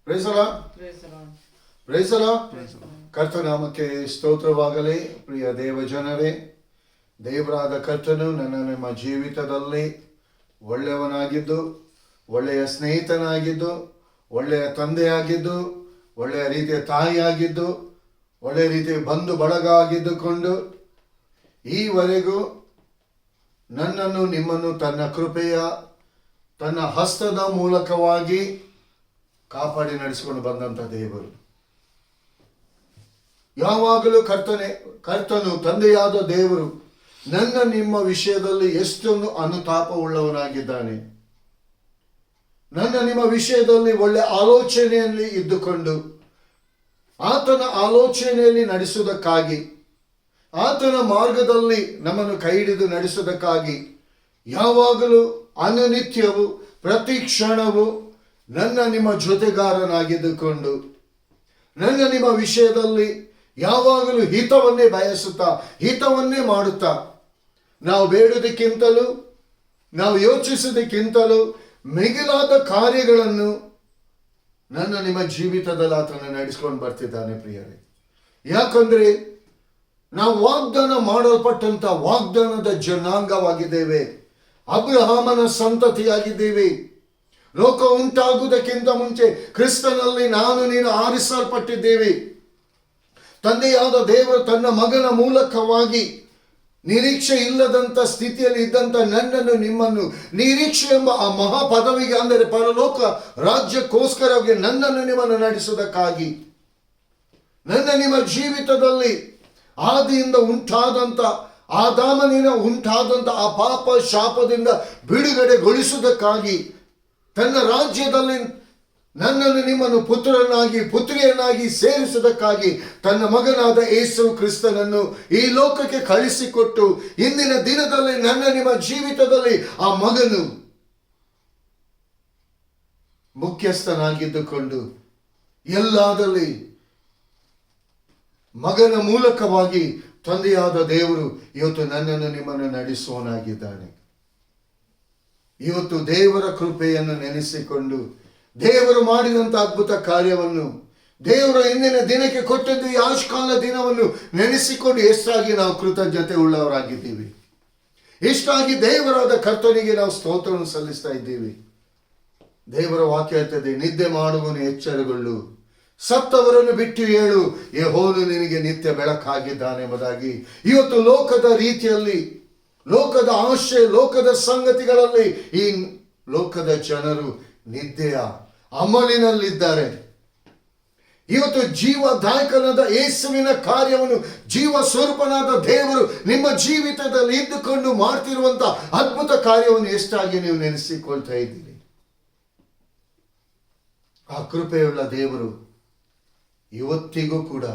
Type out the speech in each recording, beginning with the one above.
Price the lord. Praise the lord. ಕರ್ತನಾಮಕ್ಕೆ ಸ್ತೋತ್ರವಾಗಲಿ. ಪ್ರಿಯ ದೇವ ಜನರೇ, ದೇವರಾದ ಕರ್ತನು ನನ್ನ ನಿಮ್ಮ ಜೀವಿತದಲ್ಲಿ ಒಳ್ಳೆಯವನಾಗಿದ್ದು, ಒಳ್ಳೆಯ ಸ್ನೇಹಿತನಾಗಿದ್ದು, ಒಳ್ಳೆಯ ತಂದೆಯಾಗಿದ್ದು, ಒಳ್ಳೆಯ ರೀತಿಯ ತಾಯಿಯಾಗಿದ್ದು, ಒಳ್ಳೆಯ ರೀತಿಯ ಬಂಧು ಬಳಗ ಆಗಿದ್ದುಕೊಂಡು ಈವರೆಗೂ ನನ್ನನ್ನು ನಿಮ್ಮನ್ನು ತನ್ನ ಕೃಪೆಯ ತನ್ನ ಹಸ್ತದ ಮೂಲಕವಾಗಿ ಕಾಪಾಡಿ ನಡೆಸಿಕೊಂಡು ಬಂದಂಥ ದೇವರು. ಯಾವಾಗಲೂ ಕರ್ತನು ತಂದೆಯಾದ ದೇವರು ನನ್ನ ನಿಮ್ಮ ವಿಷಯದಲ್ಲಿ ಎಷ್ಟೊಂದು ಅನುತಾಪವುಳ್ಳವನಾಗಿದ್ದಾನೆ. ನನ್ನ ನಿಮ್ಮ ವಿಷಯದಲ್ಲಿ ಒಳ್ಳೆ ಆಲೋಚನೆಯಲ್ಲಿ ಇದ್ದುಕೊಂಡು ಆತನ ಆಲೋಚನೆಯಲ್ಲಿ ನಡೆಸುವುದಕ್ಕಾಗಿ, ಆತನ ಮಾರ್ಗದಲ್ಲಿ ನಮ್ಮನ್ನು ಕೈ ಹಿಡಿದು ನಡೆಸುವುದಕ್ಕಾಗಿ ಯಾವಾಗಲೂ ಅನುನಿತ್ಯವೂ ಪ್ರತಿ ಕ್ಷಣವೂ ನನ್ನ ನಿಮ್ಮ ಜೊತೆಗಾರನಾಗಿದ್ದುಕೊಂಡು ನನ್ನ ನಿಮ್ಮ ವಿಷಯದಲ್ಲಿ ಯಾವಾಗಲೂ ಹಿತವನ್ನೇ ಬಯಸುತ್ತಾ, ಹಿತವನ್ನೇ ಮಾಡುತ್ತಾ, ನಾವು ಬೇಡುವುದಕ್ಕಿಂತಲೂ ನಾವು ಯೋಚಿಸುವುದಕ್ಕಿಂತಲೂ ಮಿಗಿಲಾದ ಕಾರ್ಯಗಳನ್ನು ನನ್ನ ನಿಮ್ಮ ಜೀವಿತದಲ್ಲಿ ಆತನ ನಡೆಸ್ಕೊಂಡು ಬರ್ತಿದ್ದಾನೆ ಪ್ರಿಯರೇ. ಯಾಕಂದ್ರೆ ನಾವು ವಾಗ್ದಾನ ಮಾಡಲ್ಪಟ್ಟಂತ ವಾಗ್ದಾನದ ಜನಾಂಗವಾಗಿದ್ದೇವೆ, ಅಬ್ರಹಾಮನ ಸಂತತಿಯಾಗಿದ್ದೇವೆ. ಲೋಕ ಉಂಟಾಗುವುದಕ್ಕಿಂತ ಮುಂಚೆ ಕ್ರಿಸ್ತನಲ್ಲಿ ನಾನು ನೀನು ಆರಿಸಲ್ಪಟ್ಟಿದ್ದೇವೆ. ತಂದೆಯಾದ ದೇವರು ತನ್ನ ಮಗನ ಮೂಲಕವಾಗಿ ನಿರೀಕ್ಷೆ ಇಲ್ಲದಂತ ಸ್ಥಿತಿಯಲ್ಲಿ ಇದ್ದಂತ ನನ್ನನ್ನು ನಿಮ್ಮನ್ನು ನಿರೀಕ್ಷೆ ಎಂಬ ಆ ಮಹಾ ಪದವಿಗೆ, ಅಂದರೆ ಪರಲೋಕ ರಾಜ್ಯಕ್ಕೋಸ್ಕರವಾಗಿ ನನ್ನನ್ನು ನಿಮ್ಮನ್ನು ನಡೆಸುವುದಕ್ಕಾಗಿ ನನ್ನ ನಿಮ್ಮ ಜೀವಿತದಲ್ಲಿ ಆದಿಯಿಂದ ಉಂಟಾದಂತ ಆದಾಮನಿಂದ ಉಂಟಾದಂತ ಆ ಪಾಪ ಶಾಪದಿಂದ ಬಿಡುಗಡೆಗೊಳಿಸುವುದಕ್ಕಾಗಿ ತನ್ನ ರಾಜ್ಯದಲ್ಲಿ ನನ್ನನ್ನು ನಿಮ್ಮನ್ನು ಪುತ್ರನಾಗಿ ಪುತ್ರಿಯನ್ನಾಗಿ ಸೇರಿಸುವುದಕ್ಕಾಗಿ ತನ್ನ ಮಗನಾದ ಯೇಸು ಕ್ರಿಸ್ತನನ್ನು ಈ ಲೋಕಕ್ಕೆ ಕಳಿಸಿಕೊಟ್ಟು ಇಂದಿನ ದಿನದಲ್ಲಿ ನನ್ನ ನಿಮ್ಮ ಜೀವಿತದಲ್ಲಿ ಆ ಮಗನು ಮುಖ್ಯಸ್ಥನಾಗಿದ್ದುಕೊಂಡು ಎಲ್ಲಾದಲ್ಲಿ ಮಗನ ಮೂಲಕವಾಗಿ ತಂದೆಯಾದ ದೇವರು ಇವತ್ತು ನನ್ನನ್ನು ನಿಮ್ಮನ್ನು ನಡೆಸುವನಾಗಿದ್ದಾನೆ. ಇವತ್ತು ದೇವರ ಕೃಪೆಯನ್ನು ನೆನೆಸಿಕೊಂಡು ದೇವರು ಮಾಡಿದಂಥ ಅದ್ಭುತ ಕಾರ್ಯವನ್ನು, ದೇವರು ಇಂದಿನ ದಿನಕ್ಕೆ ಕೊಟ್ಟದ್ದು ಈ ಆಯುಷ್ಕಾಲ ದಿನವನ್ನು ನೆನೆಸಿಕೊಂಡು ಎಷ್ಟಾಗಿ ನಾವು ಕೃತಜ್ಞತೆ ಉಳ್ಳವರಾಗಿದ್ದೀವಿ. ಇಷ್ಟಾಗಿ ದೇವರಾದ ಕರ್ತನಿಗೆ ನಾವು ಸ್ತೋತ್ರವನ್ನು ಸಲ್ಲಿಸ್ತಾ ಇದ್ದೀವಿ. ದೇವರ ವಾಕ್ಯ ಹೇಳ್ತದೆ, ನಿದ್ದೆ ಮಾಡುವನು ಎಚ್ಚರಗೊಳ್ಳು, ಸತ್ತವರನ್ನು ಬಿಟ್ಟು ಹೇಳು, ಯೆಹೋವನು ನಿನಗೆ ನಿತ್ಯ ಬೆಳಕಾಗಿದ್ದಾನೆ ಎಂಬುದಾಗಿ. ಇವತ್ತು ಲೋಕದ ರೀತಿಯಲ್ಲಿ, ಲೋಕದ ಆಶೆ, ಲೋಕದ ಸಂಗತಿಗಳಲ್ಲಿ ಈ ಲೋಕದ ಜನರು ನಿದ್ದೆಯ ಅಮಲಿನಲ್ಲಿದ್ದಾರೆ. ಇವತ್ತು ಜೀವದಾಯಕನಾದ ಯೇಸುವಿನ ಕಾರ್ಯವನ್ನು, ಜೀವ ಸ್ವರೂಪನಾದ ದೇವರು ನಿಮ್ಮ ಜೀವಿತದಲ್ಲಿ ಇದ್ದುಕೊಂಡು ಮಾಡ್ತಿರುವಂತ ಅದ್ಭುತ ಕಾರ್ಯವನ್ನು ಎಷ್ಟಾಗಿ ನೀವು ನೆನೆಸಿಕೊಳ್ತಾ ಇದ್ದೀರಿ. ಆ ಕೃಪೆಯುಳ್ಳ ದೇವರು ಇವತ್ತಿಗೂ ಕೂಡ,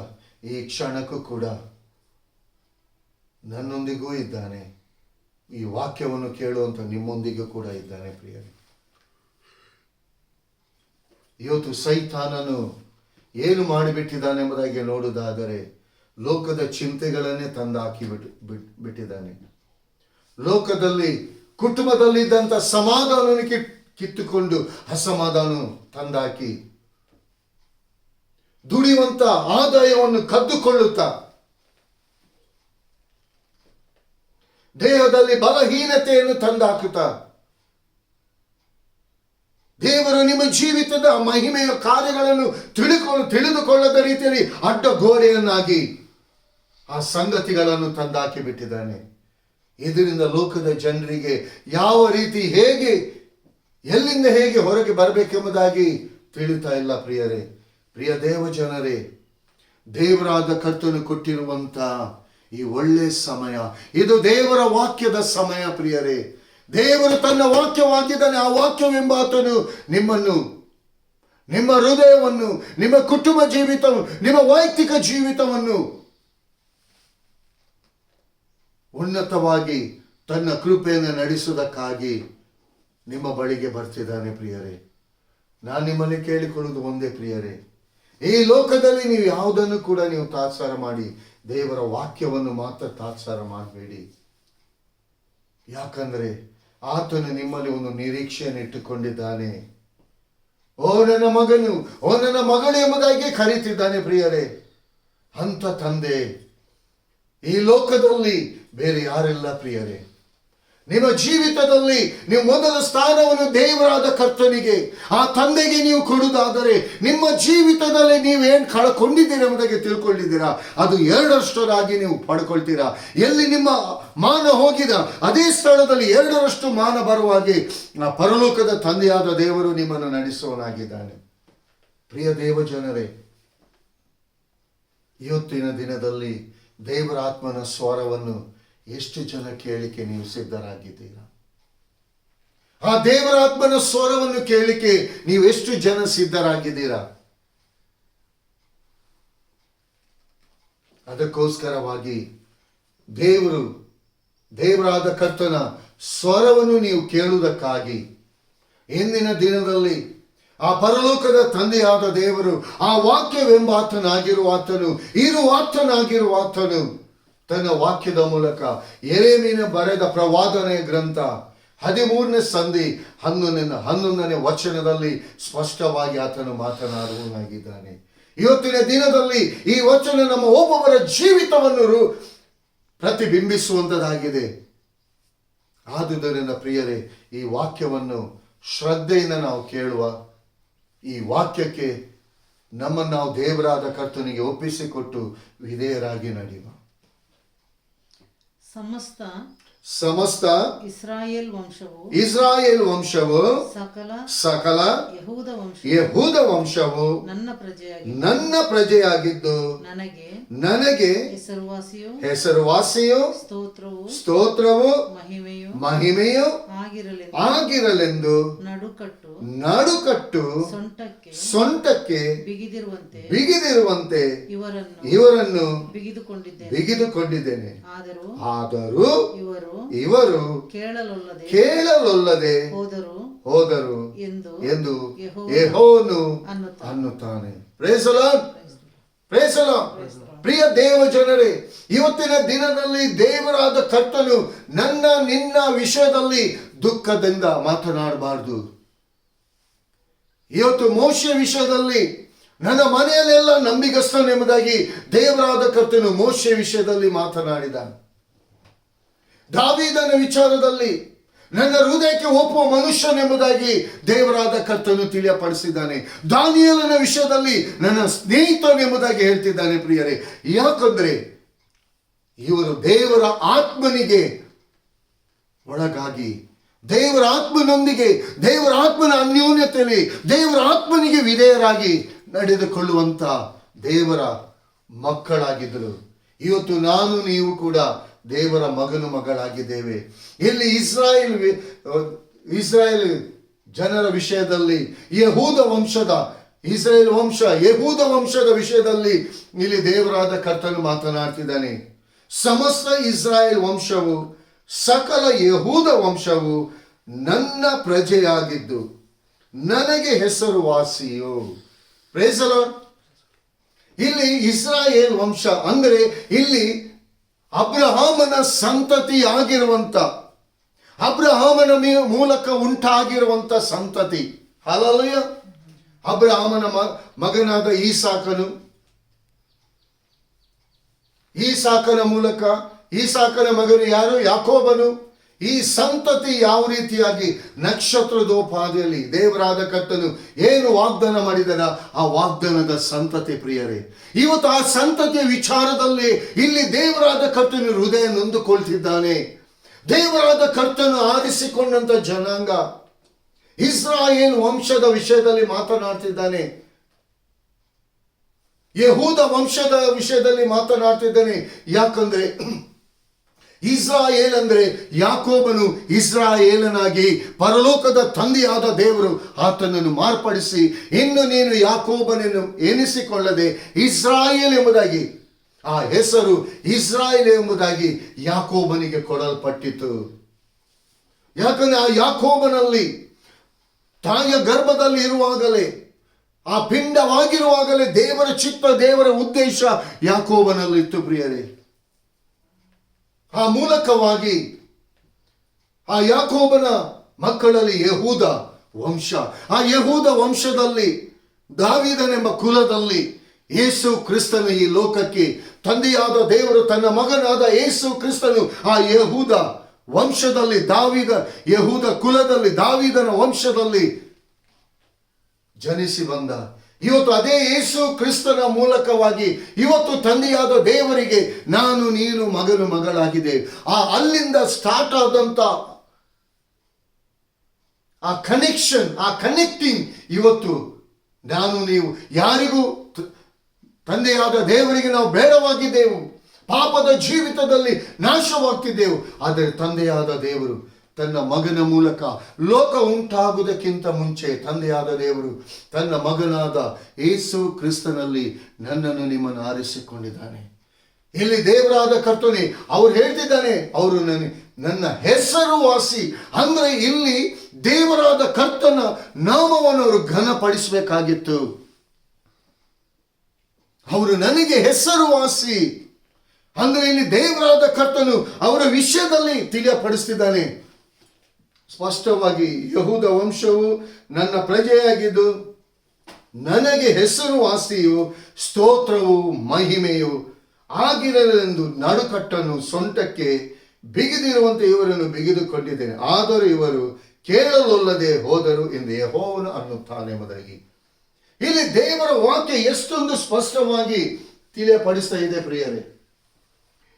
ಈ ಕ್ಷಣಕ್ಕೂ ಕೂಡ ನನ್ನೊಂದಿಗೂ ಇದ್ದಾನೆ. ಈ ವಾಕ್ಯವನ್ನು ಕೇಳುವಂತ ನಿಮ್ಮೊಂದಿಗೂ ಕೂಡ ಇದ್ದಾನೆ ಪ್ರಿಯರೇ. ಇವತ್ತು ಸೈತಾನನು ಏನು ಮಾಡಿಬಿಟ್ಟಿದ್ದಾನೆ ಎಂಬುದಾಗಿ ನೋಡುವುದಾದರೆ, ಲೋಕದ ಚಿಂತೆಗಳನ್ನೇ ತಂದು ಹಾಕಿ ಬಿಟ್ಟಿದ್ದಾನೆ. ಲೋಕದಲ್ಲಿ ಕುಟುಂಬದಲ್ಲಿದ್ದಂಥ ಸಮಾಧಾನಕ್ಕೆ ಕಿತ್ತುಕೊಂಡು ಅಸಮಾಧಾನ ತಂದಾಕಿ ದುಡಿಯುವಂತ ಆದಾಯವನ್ನು ಕದ್ದುಕೊಳ್ಳುತ್ತಾ, ದೇಹದಲ್ಲಿ ಬಲಹೀನತೆಯನ್ನು ತಂದಾಕುತ್ತಾ, ದೇವರು ನಿಮ್ಮ ಜೀವಿತದ ಮಹಿಮೆಯ ಕಾರ್ಯಗಳನ್ನು ತಿಳಿದುಕೊಳ್ಳದ ರೀತಿಯಲ್ಲಿ ಅಡ್ಡ ಗೋಡೆಯನ್ನಾಗಿ ಆ ಸಂಗತಿಗಳನ್ನು ತಂದಾಕಿ ಬಿಟ್ಟಿದ್ದಾನೆ. ಇದರಿಂದ ಲೋಕದ ಜನರಿಗೆ ಯಾವ ರೀತಿ, ಹೇಗೆ, ಎಲ್ಲಿಂದ ಹೇಗೆ ಹೊರಗೆ ಬರಬೇಕೆಂಬುದಾಗಿ ತಿಳಿತಾ ಇಲ್ಲ ಪ್ರಿಯರೇ. ಪ್ರಿಯ ದೇವ ಜನರೇ, ದೇವರಾದ ಕರ್ತನು ಕೊಟ್ಟಿರುವಂತ ಈ ಒಳ್ಳೆ ಸಮಯ, ಇದು ದೇವರ ವಾಕ್ಯದ ಸಮಯ ಪ್ರಿಯರೇ. ದೇವರು ತನ್ನ ವಾಕ್ಯವಾಗಿದ್ದಾನೆ. ಆ ವಾಕ್ಯವೆಂಬ ಆತನು ನಿಮ್ಮನ್ನು, ನಿಮ್ಮ ಹೃದಯವನ್ನು, ನಿಮ್ಮ ಕುಟುಂಬ ಜೀವಿತವನ್ನು, ನಿಮ್ಮ ವೈಯಕ್ತಿಕ ಜೀವಿತವನ್ನು ಉನ್ನತವಾಗಿ ತನ್ನ ಕೃಪೆಯನ್ನು ನಡೆಸುವುದಕ್ಕಾಗಿ ನಿಮ್ಮ ಬಳಿಗೆ ಬರ್ತಿದ್ದಾನೆ ಪ್ರಿಯರೇ. ನಾನು ನಿಮ್ಮಲ್ಲಿ ಕೇಳಿಕೊಳ್ಳುವುದು ಒಂದೇ ಪ್ರಿಯರೇ, ಈ ಲೋಕದಲ್ಲಿ ನೀವು ಯಾವುದನ್ನು ಕೂಡ ನೀವು ತಾತ್ಸಾರ ಮಾಡಿ ದೇವರ ವಾಕ್ಯವನ್ನು ಮಾತ್ರ ತಾತ್ಸಾರ ಮಾಡಬೇಡಿ. ಯಾಕಂದ್ರೆ ಆತನು ನಿಮ್ಮಲ್ಲಿ ಒಂದು ನಿರೀಕ್ಷೆಯನ್ನು ಇಟ್ಟುಕೊಂಡಿದ್ದಾನೆ. ಓ ನನ್ನ ಮಗನು, ಓ ನನ್ನ ಮಗಳು ಎಂಬುದಾಗಿ ಕರೀತಿದ್ದಾನೆ ಪ್ರಿಯರೇ. ಅಂತ ತಂದೆ ಈ ಲೋಕದಲ್ಲಿ ಬೇರೆ ಯಾರಿಲ್ಲ ಪ್ರಿಯರೇ. ನಿಮ್ಮ ಜೀವಿತದಲ್ಲಿ ನೀವು ಮೊದಲ ಸ್ಥಾನವನ್ನು ದೇವರಾದ ಕರ್ತನಿಗೆ, ಆ ತಂದೆಗೆ ನೀವು ಕೊಡುವುದಾದರೆ ನಿಮ್ಮ ಜೀವಿತದಲ್ಲಿ ನೀವೇನು ಕಳ್ಕೊಂಡಿದ್ದೀರಾ ಎಂಬುದಾಗಿ ತಿಳ್ಕೊಂಡಿದ್ದೀರಾ, ಅದು 2ರಷ್ಟಾಗಿ ನೀವು ಪಡ್ಕೊಳ್ತೀರಾ. ಎಲ್ಲಿ ನಿಮ್ಮ ಮಾನ ಹೋಗಿದ ಅದೇ ಸ್ಥಳದಲ್ಲಿ 2ರಷ್ಟು ಮಾನ ಬರುವ ಹಾಗೆ ಆ ಪರಲೋಕದ ತಂದೆಯಾದ ದೇವರು ನಿಮ್ಮನ್ನು ನಡೆಸುವನಾಗಿದ್ದಾನೆ. ಪ್ರಿಯ ದೇವ ಜನರೇ, ಇವತ್ತಿನ ದಿನದಲ್ಲಿ ದೇವರ ಆತ್ಮನ ಸ್ವರವನ್ನು ಎಷ್ಟು ಜನ ಕೇಳಿಕೆ ನೀವು ಸಿದ್ಧರಾಗಿದ್ದೀರಾ? ಆ ದೇವರ ಆತ್ಮನ ಸ್ವರವನ್ನು ಕೇಳಿಕೆ ನೀವು ಎಷ್ಟು ಜನ ಸಿದ್ಧರಾಗಿದ್ದೀರಾ? ಅದಕ್ಕೋಸ್ಕರವಾಗಿ ದೇವರಾದ ಕರ್ತನ ಸ್ವರವನ್ನು ನೀವು ಕೇಳುವುದಕ್ಕಾಗಿ ಇಂದಿನ ದಿನದಲ್ಲಿ ಆ ಪರಲೋಕದ ತಂದೆಯಾದ ದೇವರು, ಆ ವಾಕ್ಯವೆಂಬ ಆತನಾಗಿರುವ ಆತನು, ಇರುವಾತನಾಗಿರುವ ಆತನು ತನ್ನ ವಾಕ್ಯದ ಮೂಲಕ ಯೆರೆಮೀಯನ ಬರೆದ ಪ್ರವಾದನೆಯ ಗ್ರಂಥ 13ನೇ ಸಂಧಿ 11ನೇ ವಚನದಲ್ಲಿ ಸ್ಪಷ್ಟವಾಗಿ ಆತನು ಮಾತನಾಡುವನಾಗಿದ್ದಾನೆ. ಇವತ್ತಿನ ದಿನದಲ್ಲಿ ಈ ವಚನ ನಮ್ಮ ಒಬ್ಬೊಬ್ಬರ ಜೀವಿತವನ್ನು ಪ್ರತಿಬಿಂಬಿಸುವಂತದಾಗಿದೆ. ಆದುದರಿಂದ ಪ್ರಿಯರೇ, ಈ ವಾಕ್ಯವನ್ನು ಶ್ರದ್ಧೆಯಿಂದ ನಾವು ಕೇಳುವ, ಈ ವಾಕ್ಯಕ್ಕೆ ನಮ್ಮನ್ನು ನಾವು ದೇವರಾದ ಕರ್ತನಿಗೆ ಒಪ್ಪಿಸಿಕೊಟ್ಟು ವಿಧೇಯರಾಗಿ ನಡೆಯುವ. ಸಮಸ್ತ ಇಸ್ರಾಯೇಲ್ ವಂಶವು ಸಕಲ ಯೆಹೂದ ವಂಶವು ನನ್ನ ಪ್ರಜೆಯಾಗಿದ್ದು ನನಗೆ ಹೆಸರುವಾಸಿಯು ಸ್ತೋತ್ರವು ಮಹಿಮೆಯು ಆಗಿರಲೆಂದು ನಡುಕಟ್ಟು ಸೊಂಟಕ್ಕೆ ಬಿಗಿದಿರುವಂತೆ ಇವರನ್ನು ಬಿಗಿದುಕೊಂಡಿದ್ದೇನೆ. ಆದರೂ ಇವರು ಕೇಳಲೊಲ್ಲದೆ ಹೋದರು ಎಂದು ಯೆಹೋವನು ಅನ್ನುತ್ತಾನೆ. Praise the lord, praise the lord. ಪ್ರಿಯ ದೇವ ಜನರೇ, ಇವತ್ತಿನ ದಿನದಲ್ಲಿ ದೇವರಾದ ಕರ್ತನು ನಿನ್ನ ವಿಷಯದಲ್ಲಿ ದುಃಖದಿಂದ ಮಾತನಾಡಬಾರದು. ಇವತ್ತು ಮೋಶೆಯ ವಿಷಯದಲ್ಲಿ ನನ್ನ ಮನೆಯಲ್ಲೆಲ್ಲ ನಂಬಿಗಸ್ತನೆಂಬುದಾಗಿ ದೇವರಾದ ಕರ್ತನು ಮೋಶೆಯ ವಿಷಯದಲ್ಲಿ ಮಾತನಾಡಿದ. ದಾವೀದನ ವಿಚಾರದಲ್ಲಿ ನನ್ನ ಹೃದಯಕ್ಕೆ ಒಪ್ಪುವ ಮನುಷ್ಯನೆಂಬುದಾಗಿ ದೇವರಾದ ಕರ್ತನು ತಿಳಿಯಪಡಿಸಿದ್ದಾನೆ. ದಾನಿಯೇಲನ ವಿಷಯದಲ್ಲಿ ನನ್ನ ಸ್ನೇಹಿತನೆಂಬುದಾಗಿ ಹೇಳ್ತಿದ್ದಾನೆ. ಪ್ರಿಯರೇ, ಯಾಕಂದ್ರೆ ಇವರು ದೇವರ ಆತ್ಮನಿಗೆ ಒಳಗಾಗಿ, ದೇವರ ಆತ್ಮನೊಂದಿಗೆ, ದೇವರ ಆತ್ಮನ ಅನ್ಯೋನ್ಯತೆಯಲ್ಲಿ ದೇವರ ಆತ್ಮನಿಗೆ ವಿಧೇಯರಾಗಿ ನಡೆದುಕೊಳ್ಳುವಂತ ದೇವರ ಮಕ್ಕಳಾಗಿದ್ದರು. ಇವತ್ತು ನಾನು ನೀವು ಕೂಡ ದೇವರ ಮಗನು ಮಗಳಾಗಿದ್ದೇವೆ. ಇಲ್ಲಿ ಇಸ್ರಾಯೇಲ್ ಜನರ ವಿಷಯದಲ್ಲಿ ಯೆಹೂದ ವಂಶದ ವಿಷಯದಲ್ಲಿ ಇಲ್ಲಿ ದೇವರಾದ ಕರ್ತನು ಮಾತನಾಡ್ತಿದ್ದಾನೆ. ಸಮಸ್ತ ಇಸ್ರಾಯೇಲ್ ವಂಶವು ಸಕಲ ಯೆಹೂದ ವಂಶವು ನನ್ನ ಪ್ರಜೆಯಾಗಿದ್ದು ನನಗೆ ಹೆಸರುವಾಸಿಯು. Price the lord. ಇಲ್ಲಿ ಇಸ್ರಾಯೇಲ್ ವಂಶ ಅಂದರೆ ಇಲ್ಲಿ ಅಬ್ರಹಾಮನ ಸಂತತಿ ಆಗಿರುವಂತ, ಅಬ್ರಹಾಮನ ಮೂಲಕ ಉಂಟಾಗಿರುವಂತ ಸಂತತಿ. ಹಲ್ಲೆಲೂಯಾ. ಅಬ್ರಹಾಮನ ಮಗನಾದ ಈಸಾಕನ ಮೂಲಕ, ಈಸಾಕನ ಮಗನು ಯಾರು? ಯಾಕೋಬನು. ಈ ಸಂತತಿ ಯಾವ ರೀತಿಯಾಗಿ ನಕ್ಷತ್ರದೋಪಾದಿಯಲ್ಲಿ ದೇವರಾದ ಕರ್ತನು ಏನು ವಾಗ್ದಾನ ಮಾಡಿದನ ಆ ವಾಗ್ದಾನದ ಸಂತತಿ. ಪ್ರಿಯರೇ, ಇವತ್ತು ಆ ಸಂತತಿಯ ವಿಚಾರದಲ್ಲಿ ಇಲ್ಲಿ ದೇವರಾದ ಕರ್ತನು ಹೃದಯ ನೊಂದುಕೊಳ್ತಿದ್ದಾನೆ. ದೇವರಾದ ಕರ್ತನು ಆರಿಸಿಕೊಂಡಂತ ಜನಾಂಗ ಇಸ್ರಾಯೇಲ್ ವಂಶದ ವಿಷಯದಲ್ಲಿ ಮಾತನಾಡ್ತಿದ್ದಾನೆ. ಯೆಹೂದ ವಂಶದ ವಿಷಯದಲ್ಲಿ ಮಾತನಾಡ್ತಿದ್ದಾನೆ. ಯಾಕಂದ್ರೆ ಇಸ್ರಾಯೇಲ್ ಅಂದ್ರೆ ಯಾಕೋಬನು ಇಸ್ರಾಯೇಲನಾಗಿ ಪರಲೋಕದ ತಂದೆಯಾದ ದೇವರು ಆತನನ್ನು ಮಾರ್ಪಡಿಸಿ ಇನ್ನು ನೀನು ಯಾಕೋಬನನ್ನು ಎನಿಸಿಕೊಳ್ಳದೆ ಇಸ್ರಾಯೇಲ್ ಎಂಬುದಾಗಿ ಆ ಹೆಸರು ಇಸ್ರಾಯೇಲ್ ಎಂಬುದಾಗಿ ಯಾಕೋಬನಿಗೆ ಕೊಡಲ್ಪಟ್ಟಿತು. ಯಾಕಂದ್ರೆ ಆ ಯಾಕೋಬನಲ್ಲಿ ತಾಯಿಯ ಗರ್ಭದಲ್ಲಿ ಇರುವಾಗಲೇ, ಆ ಪಿಂಡವಾಗಿರುವಾಗಲೇ ದೇವರ ಚಿತ್ತ, ದೇವರ ಉದ್ದೇಶ ಯಾಕೋಬನಲ್ಲಿತ್ತು. ಪ್ರಿಯರೇ, ಆ ಮೂಲಕವಾಗಿ ಆ ಯಾಕೋಬನ ಮಕ್ಕಳಲ್ಲಿ ಯೆಹೂದ ವಂಶ. ಆ ಯಹೂದ ವಂಶದಲ್ಲಿ, ದಾವೀದನೆಂಬ ಕುಲದಲ್ಲಿ ಯೇಸು ಕ್ರಿಸ್ತನು ಈ ಲೋಕಕ್ಕೆ ತಂದೆಯಾದ ದೇವರು ತನ್ನ ಮಗನಾದ ಯೇಸು ಕ್ರಿಸ್ತನು ಆ ಯಹೂದ ವಂಶದಲ್ಲಿ, ಯಹೂದ ಕುಲದಲ್ಲಿ, ದಾವೀದನ ವಂಶದಲ್ಲಿ ಜನಿಸಿ ಬಂದ. ಇವತ್ತು ಅದೇ ಯೇಸು ಕ್ರಿಸ್ತನ ಮೂಲಕವಾಗಿ ಇವತ್ತು ತಂದೆಯಾದ ದೇವರಿಗೆ ನಾನು ನೀನು ಮಗನು ಮಗಳಾಗಿದೆ. ಅಲ್ಲಿಂದ ಸ್ಟಾರ್ಟ್ ಆದಂತ ಆ ಕನೆಕ್ಷನ್, ಆ ಕನೆಕ್ಟಿಂಗ್ ಇವತ್ತು ನಾನು ನೀವು ಯಾರಿಗೂ ತಂದೆಯಾದ ದೇವರಿಗೆ ನಾವು ಬೇಡವಾಗಿದ್ದೆವು, ಪಾಪದ ಜೀವಿತದಲ್ಲಿ ನಾಶವಾಗ್ತಿದ್ದೆವು. ಆದರೆ ತಂದೆಯಾದ ದೇವರು ತನ್ನ ಮಗನ ಮೂಲಕ, ಲೋಕ ಉಂಟಾಗುವುದಕ್ಕಿಂತ ಮುಂಚೆ ತಂದೆಯಾದ ದೇವರು ತನ್ನ ಮಗನಾದ ಯೇಸು ಕ್ರಿಸ್ತನಲ್ಲಿ ನನ್ನನ್ನು ನಿಮ್ಮನ್ನು ಆರಿಸಿಕೊಂಡಿದ್ದಾನೆ. ಇಲ್ಲಿ ದೇವರಾದ ಕರ್ತನೆ ಅವ್ರು ಹೇಳ್ತಿದ್ದಾನೆ, ಅವರು ನನ್ನ ಹೆಸರುವಾಸಿ. ಅಂದ್ರೆ ಇಲ್ಲಿ ದೇವರಾದ ಕರ್ತನ ನಾಮವನ್ನು ಅವರು ಘನಪಡಿಸಬೇಕಾಗಿತ್ತು. ಅವರು ನನಗೆ ಹೆಸರುವಾಸಿ ಅಂದ್ರೆ ಇಲ್ಲಿ ದೇವರಾದ ಕರ್ತನು ಅವರ ವಿಷಯದಲ್ಲಿ ತಿಳಿಯಪಡಿಸ್ತಿದ್ದಾನೆ ಸ್ಪಷ್ಟವಾಗಿ. ಯಹೂದ ವಂಶವು ನನ್ನ ಪ್ರಜೆಯಾಗಿದ್ದು ನನಗೆ ಹೆಸರುವಾಸಿಯು, ಸ್ತೋತ್ರವು, ಮಹಿಮೆಯು ಆಗಿರಲೆಂದು ನಡುಕಟ್ಟನ್ನು ಸೊಂಟಕ್ಕೆ ಬಿಗಿದಿರುವಂತೆ ಇವರನ್ನು ಬಿಗಿದುಕೊಂಡಿದ್ದೇನೆ. ಆದರೂ ಇವರು ಕೇಳಲೊಲ್ಲದೆ ಹೋದರು ಎಂದು ಯೆಹೋವನು ಅನ್ನುತ್ತಾನೆ ಎಂಬುದಾಗಿ ಇಲ್ಲಿ ದೇವರ ವಾಕ್ಯ ಎಷ್ಟೊಂದು ಸ್ಪಷ್ಟವಾಗಿ ತಿಳಿಯಪಡಿಸ್ತಾ ಇದೆ ಪ್ರಿಯರೇ.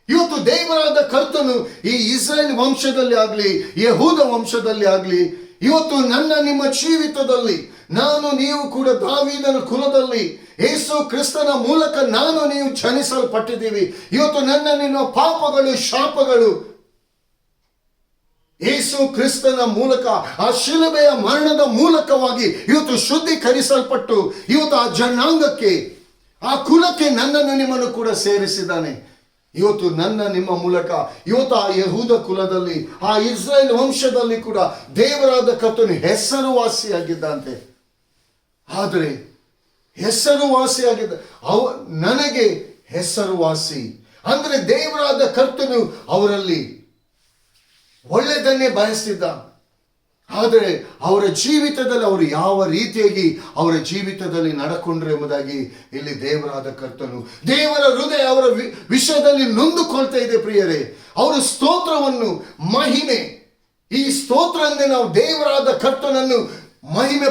ಇವತ್ತು ದೇವರಾದ ಕರ್ತನು ಈ ಇಸ್ರಾಯೇಲ್ ವಂಶದಲ್ಲಿ ಆಗಲಿ, ಯಹೂದ ವಂಶದಲ್ಲಿ ಆಗಲಿ, ಇವತ್ತು ನನ್ನ ನಿಮ್ಮ ಜೀವಿತದಲ್ಲಿ ನಾನು ನೀವು ಕೂಡ ದಾವೀದನ ಕುಲದಲ್ಲಿ ಯೇಸು ಕ್ರಿಸ್ತನ ಮೂಲಕ ನಾನು ನೀವು ಜನಿಸಲ್ಪಟ್ಟಿದ್ದೀವಿ. ಇವತ್ತು ನನ್ನ ನಿನ್ನ ಪಾಪಗಳು, ಶಾಪಗಳು ಯೇಸು ಕ್ರಿಸ್ತನ ಮೂಲಕ ಆ ಶಿಲುಬೆಯ ಮರಣದ ಮೂಲಕವಾಗಿ ಇವತ್ತು ಶುದ್ಧೀಕರಿಸಲ್ಪಟ್ಟು ಇವತ್ತು ಆ ಜನಾಂಗಕ್ಕೆ, ಆ ಕುಲಕ್ಕೆ ನನ್ನನ್ನು ನಿಮ್ಮನ್ನು ಕೂಡ ಸೇರಿಸಿದ್ದಾನೆ. ಇವತ್ತು ನನ್ನ ನಿಮ್ಮ ಮೂಲಕ ಇವತ್ತು ಆ ಯಹೂದ ಕುಲದಲ್ಲಿ, ಆ ಇಸ್ರಾಯೇಲ್ ವಂಶದಲ್ಲಿ ಕೂಡ ದೇವರಾದ ಕರ್ತನು ಹೆಸರುವಾಸಿಯಾಗಿದ್ದಂತೆ. ಆದರೆ ಹೆಸರುವಾಸಿಯಾಗಿದ್ದ ನನಗೆ ಹೆಸರುವಾಸಿ ಅಂದ್ರೆ ದೇವರಾದ ಕರ್ತನು ಅವರಲ್ಲಿ ಒಳ್ಳೆಯದನ್ನೇ ಬಯಸ್ತಿದ್ದ. ಆದರೆ ಅವರ ಜೀವಿತದಲ್ಲಿ ಅವರು ಯಾವ ರೀತಿಯಾಗಿ ಅವರ ಜೀವಿತದಲ್ಲಿ ನಡ್ಕೊಂಡ್ರು ಎಂಬುದಾಗಿ ಇಲ್ಲಿ ದೇವರಾದ ಕರ್ತನು, ದೇವರ ಹೃದಯ ಅವರ ವಿಷಯದಲ್ಲಿ ನೊಂದುಕೊಳ್ತಾ ಇದೆ ಪ್ರಿಯರೇ. ಅವರ ಸ್ತೋತ್ರವನ್ನು, ಮಹಿಮೆ, ಈ ಸ್ತೋತ್ರ ಅಂದ್ರೆ ನಾವು ದೇವರಾದ ಕರ್ತನನ್ನು ಮಹಿಮೆ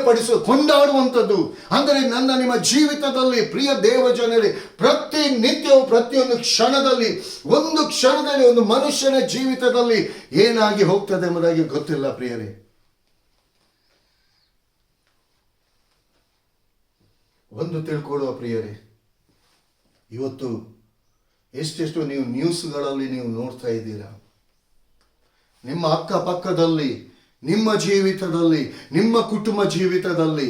ಕೊಂಡಾಡುವಂಥದ್ದು. ಅಂದರೆ ನನ್ನ ನಿಮ್ಮ ಜೀವಿತದಲ್ಲಿ ಪ್ರಿಯ ದೇವ ಜನರೇ, ಪ್ರತಿ ನಿತ್ಯವೂ ಪ್ರತಿಯೊಂದು ಕ್ಷಣದಲ್ಲಿ, ಒಂದು ಕ್ಷಣದಲ್ಲಿ ಒಂದು ಮನುಷ್ಯನ ಜೀವಿತದಲ್ಲಿ ಏನಾಗಿ ಹೋಗ್ತದೆ ಎಂಬುದಾಗಿ ಗೊತ್ತಿಲ್ಲ ಪ್ರಿಯರೇ. ಒಂದು ತಿಳ್ಕೊಳ್ಳುವ ಪ್ರಿಯರೇ, ಇವತ್ತು ಎಷ್ಟೆಷ್ಟು ನೀವು ನ್ಯೂಸ್ಗಳಲ್ಲಿ ನೀವು ನೋಡ್ತಾ ಇದ್ದೀರಾ, ನಿಮ್ಮ ಅಕ್ಕಪಕ್ಕದಲ್ಲಿ, ನಿಮ್ಮ ಜೀವಿತದಲ್ಲಿ, ನಿಮ್ಮ ಕುಟುಂಬ ಜೀವಿತದಲ್ಲಿ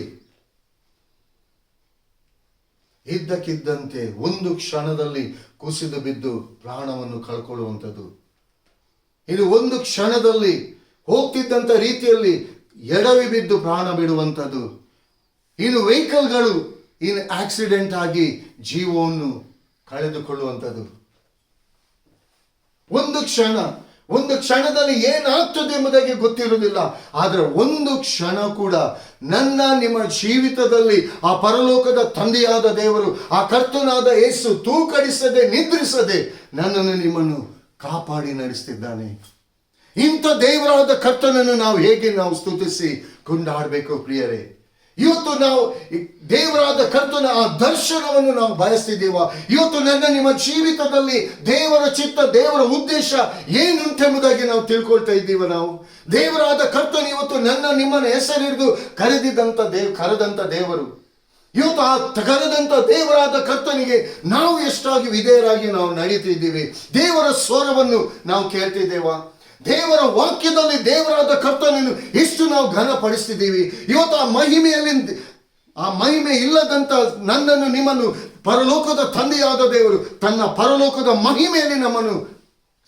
ಇದ್ದಕ್ಕಿದ್ದಂತೆ ಒಂದು ಕ್ಷಣದಲ್ಲಿ ಕುಸಿದು ಬಿದ್ದು ಪ್ರಾಣವನ್ನು ಕಳ್ಕೊಳ್ಳುವಂಥದ್ದು. ಇದು ಒಂದು ಕ್ಷಣದಲ್ಲಿ ಹೋಗ್ತಿದ್ದಂಥ ರೀತಿಯಲ್ಲಿ ಎಡವಿ ಬಿದ್ದು ಪ್ರಾಣ ಬಿಡುವಂಥದ್ದು. ಇನ್ನು ವೆಹಿಕಲ್ಗಳು ಆಕ್ಸಿಡೆಂಟ್ ಆಗಿ ಜೀವವನ್ನು ಕಳೆದುಕೊಳ್ಳುವಂಥದ್ದು. ಒಂದು ಕ್ಷಣದಲ್ಲಿ ಏನಾಗ್ತದೆ ಎಂಬುದಾಗಿ ಗೊತ್ತಿರುವುದಿಲ್ಲ. ಆದರೆ ಒಂದು ಕ್ಷಣ ಕೂಡ ನನ್ನ ನಿಮ್ಮ ಜೀವಿತದಲ್ಲಿ ಆ ಪರಲೋಕದ ತಂದೆಯಾದ ದೇವರು, ಆ ಕರ್ತನಾದ ಯೇಸು ತೂಕಡಿಸದೆ ನಿದ್ರಿಸದೆ ನನ್ನನ್ನು ನಿಮ್ಮನ್ನು ಕಾಪಾಡಿ ನಡೆಸ್ತಿದ್ದಾನೆ. ಇಂಥ ದೇವರಾದ ಕರ್ತನನ್ನು ನಾವು ಹೇಗೆ ಸ್ತುತಿಸಿ ಕೊಂಡಾಡಬೇಕು ಪ್ರಿಯರೇ. ಇವತ್ತು ನಾವು ದೇವರಾದ ಕರ್ತನ ಆ ದರ್ಶನವನ್ನು ನಾವು ಬಯಸ್ತಿದ್ದೀವ. ಇವತ್ತು ನನ್ನ ನಿಮ್ಮ ಜೀವಿತದಲ್ಲಿ ದೇವರ ಚಿತ್ತ, ದೇವರ ಉದ್ದೇಶ ಏನುಂಟೆಂಬುದಾಗಿ ನಾವು ತಿಳ್ಕೊಳ್ತಾ ಇದ್ದೀವ. ನಾವು ದೇವರಾದ ಕರ್ತನ ಇವತ್ತು ನನ್ನ ನಿಮ್ಮನ್ನ ಹೆಸರಿಡಿದು ಕರೆದಂತ ದೇವರು. ಇವತ್ತು ಆ ಕರೆದಂತ ದೇವರಾದ ಕರ್ತನಿಗೆ ನಾವು ಎಷ್ಟಾಗಿ ವಿಧೇಯರಾಗಿ ನಾವು ನಡೀತಿದ್ದೀವಿ. ದೇವರ ಸ್ವರವನ್ನು ನಾವು ಕೇಳ್ತಿದ್ದೇವಾ? ದೇವರ ವಾಕ್ಯದಲ್ಲಿ ದೇವರಾದ ಕರ್ತನನ್ನು ಎಷ್ಟು ನಾವು ಘನಪಡಿಸ್ತಿದ್ದೀವಿ. ಇವತ್ತು ಆ ಮಹಿಮೆ ಇಲ್ಲದಂತ ನನ್ನನ್ನು ನಿಮ್ಮನ್ನು ಪರಲೋಕದ ತಂದೆಯಾದ ದೇವರು ತನ್ನ ಪರಲೋಕದ ಮಹಿಮೆಯಲ್ಲಿ ನಮ್ಮನ್ನು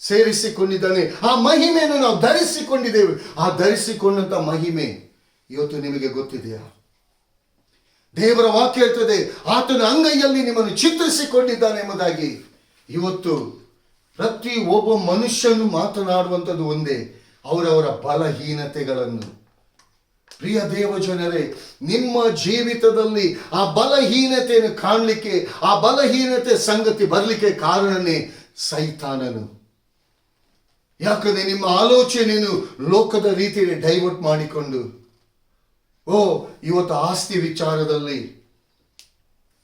ಸೇರಿಸಿಕೊಂಡಿದ್ದಾನೆ. ಆ ಮಹಿಮೆಯನ್ನು ನಾವು ಧರಿಸಿಕೊಂಡಿದ್ದೇವೆ. ಆ ಧರಿಸಿಕೊಂಡಂತ ಮಹಿಮೆ ಇವತ್ತು ನಿಮಗೆ ಗೊತ್ತಿದೆಯಾ? ದೇವರ ವಾಕ್ಯ ಹೇಳ್ತದೆ, ಆತನ ಅಂಗೈಯಲ್ಲಿ ನಿಮ್ಮನ್ನು ಚಿತ್ರಿಸಿಕೊಂಡಿದ್ದಾನೆ ಎಂಬುದಾಗಿ. ಇವತ್ತು ಪ್ರತಿ ಒಬ್ಬ ಮನುಷ್ಯನು ಮಾತನಾಡುವಂಥದ್ದು ಒಂದೇ, ಅವರವರ ಬಲಹೀನತೆಗಳನ್ನು. ಪ್ರಿಯ ದೇವ ಜನರೇ, ನಿಮ್ಮ ಜೀವಿತದಲ್ಲಿ ಆ ಬಲಹೀನತೆಯನ್ನು ಕಾಣಲಿಕ್ಕೆ, ಆ ಬಲಹೀನತೆ ಸಂಗತಿ ಬರಲಿಕ್ಕೆ ಕಾರಣನೇ ಸೈತಾನನು. ಯಾಕಂದ್ರೆ ನಿಮ್ಮ ಆಲೋಚನೆಯನ್ನು ಲೋಕದ ರೀತಿಯಲ್ಲಿ ಡೈವರ್ಟ್ ಮಾಡಿಕೊಂಡು, ಇವತ್ತು ಆಸ್ತಿ ವಿಚಾರದಲ್ಲಿ,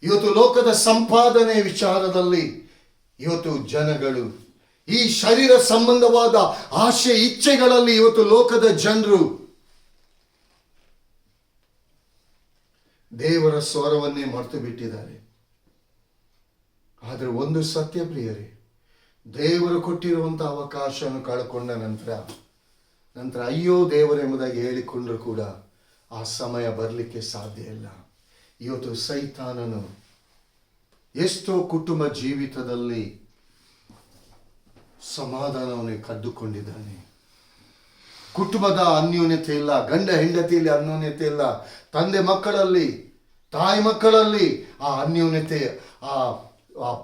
ಇವತ್ತು ಲೋಕದ ಸಂಪಾದನೆ ವಿಚಾರದಲ್ಲಿ, ಇವತ್ತು ಜನಗಳು ಈ ಶರೀರ ಸಂಬಂಧವಾದ ಆಶೆ ಇಚ್ಛೆಗಳಲ್ಲಿ ಇವತ್ತು ಲೋಕದ ಜನರು ದೇವರ ಸ್ವರವನ್ನೇ ಮರೆತು ಬಿಟ್ಟಿದ್ದಾರೆ. ಆದರೆ ಒಂದು ಸತ್ಯ ಪ್ರಿಯರೇ, ದೇವರು ಕೊಟ್ಟಿರುವಂತಹ ಅವಕಾಶವನ್ನು ಕಳ್ಕೊಂಡ ನಂತರ ಅಯ್ಯೋ ದೇವರೆಂಬುದಾಗಿ ಹೇಳಿಕೊಂಡ್ರು ಕೂಡ ಆ ಸಮಯ ಬರಲಿಕ್ಕೆ ಸಾಧ್ಯ ಇಲ್ಲ. ಇವತ್ತು ಸೈತಾನನು ಎಷ್ಟೋ ಕುಟುಂಬ ಜೀವಿತದಲ್ಲಿ ಸಮಾಧಾನವನ್ನು ಕದ್ದುಕೊಂಡಿದ್ದಾನೆ. ಕುಟುಂಬದ ಅನ್ಯೋನ್ಯತೆ ಇಲ್ಲ, ಗಂಡ ಹೆಂಡತಿಯಲ್ಲಿ ಅನ್ಯೋನ್ಯತೆ ಇಲ್ಲ, ತಂದೆ ಮಕ್ಕಳಲ್ಲಿ, ತಾಯಿ ಮಕ್ಕಳಲ್ಲಿ ಆ ಅನ್ಯೋನ್ಯತೆ, ಆ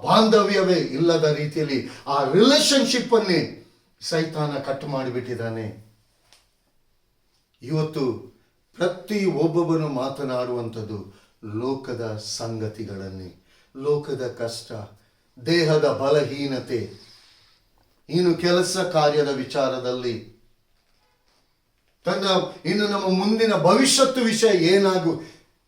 ಬಾಂಧವ್ಯವೇ ಇಲ್ಲದ ರೀತಿಯಲ್ಲಿ ಆ ರಿಲೇಶನ್ಶಿಪ್ ಅನ್ನೇ ಸೈತಾನ ಕಟ್ ಮಾಡಿಬಿಟ್ಟಿದ್ದಾನೆ. ಇವತ್ತು ಪ್ರತಿ ಒಬ್ಬೊಬ್ಬನು ಮಾತನಾಡುವಂಥದ್ದು ಲೋಕದ ಸಂಗತಿಗಳನ್ನೇ, ಲೋಕದ ಕಷ್ಟ, ದೇಹದ ಬಲಹೀನತೆ, ಇನ್ನು ಕೆಲಸ ಕಾರ್ಯದ ವಿಚಾರದಲ್ಲಿ, ಇನ್ನು ನಮ್ಮ ಮುಂದಿನ ಭವಿಷ್ಯತ್ತು ವಿಷಯ ಏನಾಗು.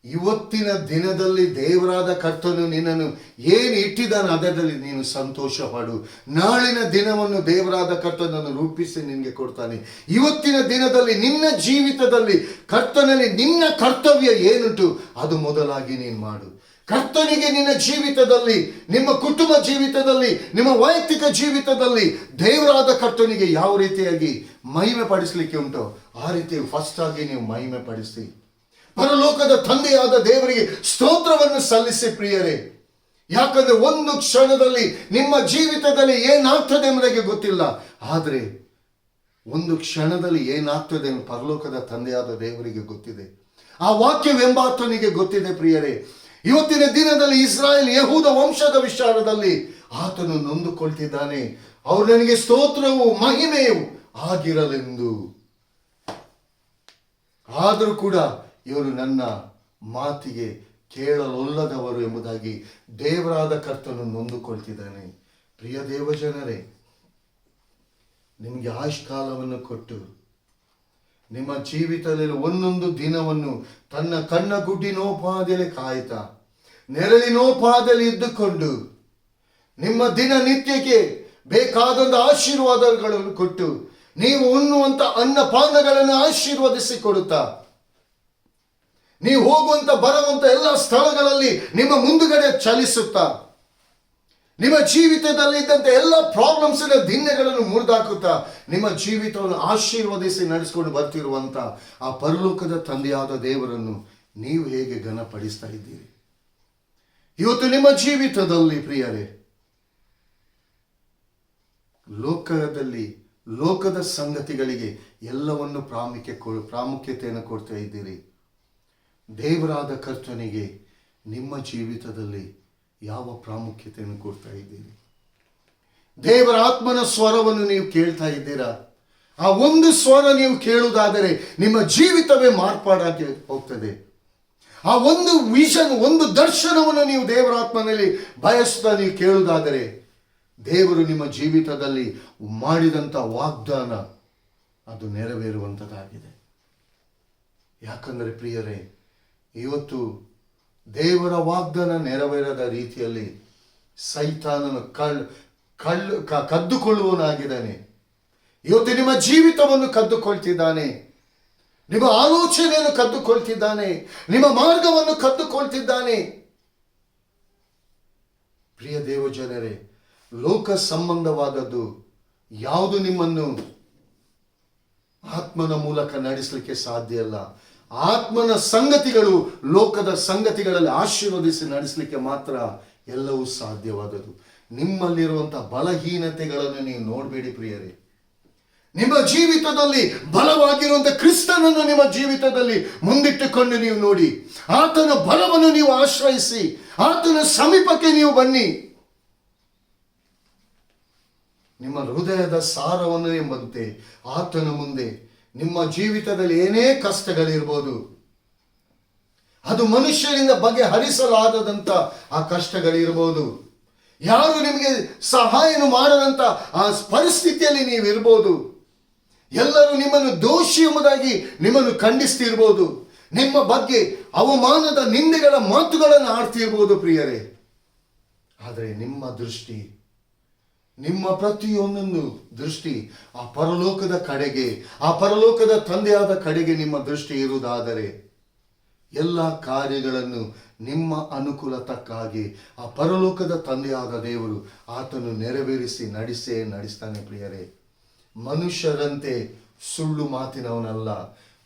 ಇವತ್ತಿನ ದಿನದಲ್ಲಿ ದೇವರಾದ ಕರ್ತನು ನಿನ್ನನ್ನು ಏನು ಇಟ್ಟಿದ್ದಾನೆ ಅದರಲ್ಲಿ ನೀನು ಸಂತೋಷ ಪಡು. ನಾಳಿನ ದಿನವನ್ನು ದೇವರಾದ ಕರ್ತನನ್ನು ರೂಪಿಸಿ ನಿನಗೆ ಕೊಡ್ತಾನೆ. ಇವತ್ತಿನ ದಿನದಲ್ಲಿ ನಿನ್ನ ಜೀವಿತದಲ್ಲಿ ಕರ್ತನಲ್ಲಿ ನಿನ್ನ ಕರ್ತವ್ಯ ಏನುಂಟು ಅದು ಮೊದಲಾಗಿ ನೀನು ಮಾಡು. ಕರ್ತನಿಗೆ ನಿನ್ನ ಜೀವಿತದಲ್ಲಿ, ನಿಮ್ಮ ಕುಟುಂಬ ಜೀವಿತದಲ್ಲಿ, ನಿಮ್ಮ ವೈಯಕ್ತಿಕ ಜೀವಿತದಲ್ಲಿ ದೇವರಾದ ಕರ್ತನಿಗೆ ಯಾವ ರೀತಿಯಾಗಿ ಮಹಿಮೆ ಪಡಿಸಲಿಕ್ಕೆ ಉಂಟೋ ಆ ರೀತಿ ಫಸ್ಟ್ ಆಗಿ ನೀವು ಮಹಿಮೆ ಪಡಿಸಿ ಪರಲೋಕದ ತಂದೆಯಾದ ದೇವರಿಗೆ ಸ್ತೋತ್ರವನ್ನು ಸಲ್ಲಿಸಿ ಪ್ರಿಯರೇ. ಯಾಕಂದ್ರೆ ಒಂದು ಕ್ಷಣದಲ್ಲಿ ನಿಮ್ಮ ಜೀವಿತದಲ್ಲಿ ಏನಾಗ್ತದೆ ಎಂಬುದಾಗಿ ಗೊತ್ತಿಲ್ಲ, ಆದರೆ ಒಂದು ಕ್ಷಣದಲ್ಲಿ ಏನಾಗ್ತದೆ ಎಂದು ಪರಲೋಕದ ತಂದೆಯಾದ ದೇವರಿಗೆ ಗೊತ್ತಿದೆ. ಆ ವಾಕ್ಯವೆಂಬಾತನಿಗೆ ಗೊತ್ತಿದೆ ಪ್ರಿಯರೇ. ಇವತ್ತಿನ ದಿನದಲ್ಲಿ ಇಸ್ರಾಯೇಲ್ ಯಹೂದ ವಂಶದ ವಿಚಾರದಲ್ಲಿ ಆತನು ನೊಂದುಕೊಳ್ತಿದ್ದಾನೆ. ಅವರು ನನಗೆ ಸ್ತೋತ್ರವು ಮಹಿಮೆಯು ಆಗಿರಲೆಂದು, ಆದರೂ ಕೂಡ ಇವರು ನನ್ನ ಮಾತಿಗೆ ಕೇಳಲೊಲ್ಲದವರು ಎಂಬುದಾಗಿ ದೇವರಾದ ಕರ್ತನು ನೊಂದುಕೊಳ್ತಿದ್ದಾನೆ. ಪ್ರಿಯ ದೇವಜನರೇ, ನಿಮಗೆ ಆಯುಷ್ಕಾಲವನ್ನು ಕೊಟ್ಟು ನಿಮ್ಮ ಜೀವಿತದಲ್ಲಿ ಒಂದೊಂದು ದಿನವನ್ನು ತನ್ನ ಕಣ್ಣ ಗುಡ್ಡಿನೋಪಾದಿಯಲ್ಲಿ ಕಾಯ್ತಾ, ನೆರಳಿನೋಪಾದಲ್ಲಿ ಇದ್ದುಕೊಂಡು ನಿಮ್ಮ ದಿನನಿತ್ಯಕ್ಕೆ ಬೇಕಾದಂಥ ಆಶೀರ್ವಾದಗಳನ್ನು ಕೊಟ್ಟು, ನೀವು ಉಣ್ಣುವಂತ ಅನ್ನಪಾನಗಳನ್ನು ಆಶೀರ್ವದಿಸಿ ಕೊಡುತ್ತಾ, ನೀವು ಹೋಗುವಂತ ಬರುವಂತ ಎಲ್ಲ ಸ್ಥಳಗಳಲ್ಲಿ ನಿಮ್ಮ ಮುಂದುಗಡೆ ಚಲಿಸುತ್ತಾ, ನಿಮ್ಮ ಜೀವಿತದಲ್ಲಿ ಇದ್ದಂತೆ ಎಲ್ಲ ಪ್ರಾಬ್ಲಮ್ಸಿನ ದಿಣ್ಣೆಗಳನ್ನು ಮುರಿದಾಕುತ್ತಾ ನಿಮ್ಮ ಜೀವಿತವನ್ನು ಆಶೀರ್ವದಿಸಿ ನಡೆಸಿಕೊಂಡು ಬರ್ತಿರುವಂತ ಆ ಪರಲೋಕದ ತಂದೆಯಾದ ದೇವರನ್ನು ನೀವು ಹೇಗೆ ಘನಪಡಿಸ್ತಾ ಇದ್ದೀರಿ? ಇವತ್ತು ನಿಮ್ಮ ಜೀವಿತದಲ್ಲಿ ಪ್ರಿಯರೇ, ಲೋಕದ ಸಂಗತಿಗಳಿಗೆ ಎಲ್ಲವನ್ನು ಪ್ರಾಮುಖ್ಯತೆಯನ್ನು ಕೊಡ್ತಾ ಇದ್ದೀರಿ. ದೇವರಾದ ಕರ್ತನಿಗೆ ನಿಮ್ಮ ಜೀವಿತದಲ್ಲಿ ಯಾವ ಪ್ರಾಮುಖ್ಯತೆಯನ್ನು ಕೊಡ್ತಾ ಇದ್ದೀರಿ? ದೇವರ ಆತ್ಮನ ಸ್ವರವನ್ನು ನೀವು ಕೇಳ್ತಾ ಇದ್ದೀರಾ? ಆ ಒಂದು ಸ್ವರ ನೀವು ಕೇಳುವುದಾದರೆ ನಿಮ್ಮ ಜೀವಿತವೇ ಮಾರ್ಪಾಡಾಗಿ ಹೋಗ್ತದೆ. ಆ ಒಂದು ವಿಷನ್, ಒಂದು ದರ್ಶನವನ್ನು ನೀವು ದೇವರಾತ್ಮನಲ್ಲಿ ಬಯಸ್ತಾ ನೀವು ಕೇಳುವುದಾದರೆ ದೇವರು ನಿಮ್ಮ ಜೀವಿತದಲ್ಲಿ ಮಾಡಿದಂಥ ವಾಗ್ದಾನ ಅದು ನೆರವೇರುವಂಥದ್ದಾಗಿದೆ. ಯಾಕಂದರೆ ಪ್ರಿಯರೇ, ಇವತ್ತು ದೇವರ ವಾಗ್ದಾನ ನೆರವೇರದ ರೀತಿಯಲ್ಲಿ ಸೈತಾನನು ಕದ್ದುಕೊಳ್ಳುವನಾಗಿದ್ದಾನೆ. ಇವತ್ತು ನಿಮ್ಮ ಜೀವಿತವನ್ನು ಕದ್ದುಕೊಳ್ತಿದ್ದಾನೆ, ನಿಮ್ಮ ಆಲೋಚನೆಯನ್ನು ಕದ್ದುಕೊಳ್ತಿದ್ದಾನೆ, ನಿಮ್ಮ ಮಾರ್ಗವನ್ನು ಕದ್ದುಕೊಳ್ತಿದ್ದಾನೆ. ಪ್ರಿಯ ದೇವಜನರೇ, ಲೋಕ ಸಂಬಂಧವಾದದ್ದು ಯಾವುದು ನಿಮ್ಮನ್ನು ಆತ್ಮನ ಮೂಲಕ ನಡೆಸಲಿಕ್ಕೆ ಸಾಧ್ಯ ಇಲ್ಲ. ಆತ್ಮನ ಸಂಗತಿಗಳು ಲೋಕದ ಸಂಗತಿಗಳಲ್ಲಿ ಆಶೀರ್ವದಿಸಿ ನಡೆಸಲಿಕ್ಕೆ ಮಾತ್ರ ಎಲ್ಲವೂ ಸಾಧ್ಯವಾದದ್ದು. ನಿಮ್ಮಲ್ಲಿರುವಂತಹ ಬಲಹೀನತೆಗಳನ್ನು ನೀವು ನೋಡಬೇಡಿ ಪ್ರಿಯರೇ. ನಿಮ್ಮ ಜೀವಿತದಲ್ಲಿ ಬಲವಾಗಿರುವಂತಹ ಕ್ರಿಸ್ತನನ್ನು ನಿಮ್ಮ ಜೀವಿತದಲ್ಲಿ ಮುಂದಿಟ್ಟುಕೊಂಡು ನೀವು ನೋಡಿ, ಆತನ ಬಲವನ್ನು ನೀವು ಆಶ್ರಯಿಸಿ ಆತನ ಸಮೀಪಕ್ಕೆ ನೀವು ಬನ್ನಿ. ನಿಮ್ಮ ಹೃದಯದ ಸಾರವನ್ನು ಎಂಬಂತೆ ಆತನ ಮುಂದೆ ನಿಮ್ಮ ಜೀವಿತದಲ್ಲಿ ಏನೇ ಕಷ್ಟಗಳಿರ್ಬೋದು, ಅದು ಮನುಷ್ಯರಿಂದ ಬಗೆಹರಿಸಲಾಗದಂತ ಆ ಕಷ್ಟಗಳಿರ್ಬೋದು, ಯಾರು ನಿಮಗೆ ಸಹಾಯನು ಮಾಡದಂತ ಆ ಪರಿಸ್ಥಿತಿಯಲ್ಲಿ ನೀವಿರ್ಬೋದು, ಎಲ್ಲರೂ ನಿಮ್ಮನ್ನು ದೋಷಿ ಎಂಬುದಾಗಿ ನಿಮ್ಮನ್ನು ಖಂಡಿಸ್ತಿರ್ಬೋದು, ನಿಮ್ಮ ಬಗ್ಗೆ ಅವಮಾನದ ನಿಂದೆಗಳ ಮಾತುಗಳನ್ನು ಆಡ್ತಿರ್ಬೋದು ಪ್ರಿಯರೇ. ಆದರೆ ನಿಮ್ಮ ದೃಷ್ಟಿ, ನಿಮ್ಮ ಪ್ರತಿಯೊಂದೊಂದು ದೃಷ್ಟಿ ಆ ಪರಲೋಕದ ಕಡೆಗೆ, ಆ ಪರಲೋಕದ ತಂದೆಯಾದ ಕಡೆಗೆ ನಿಮ್ಮ ದೃಷ್ಟಿ ಇರುವುದಾದರೆ ಎಲ್ಲ ಕಾರ್ಯಗಳನ್ನು ನಿಮ್ಮ ಅನುಕೂಲ ತಕ್ಕಾಗಿ ಆ ಪರಲೋಕದ ತಂದೆಯಾದ ದೇವರು ಆತನು ನೆರವೇರಿಸಿ ನಡೆಸ್ತಾನೆ ಪ್ರಿಯರೇ. ಮನುಷ್ಯರಂತೆ ಸುಳ್ಳು ಮಾತಿನವನಲ್ಲ,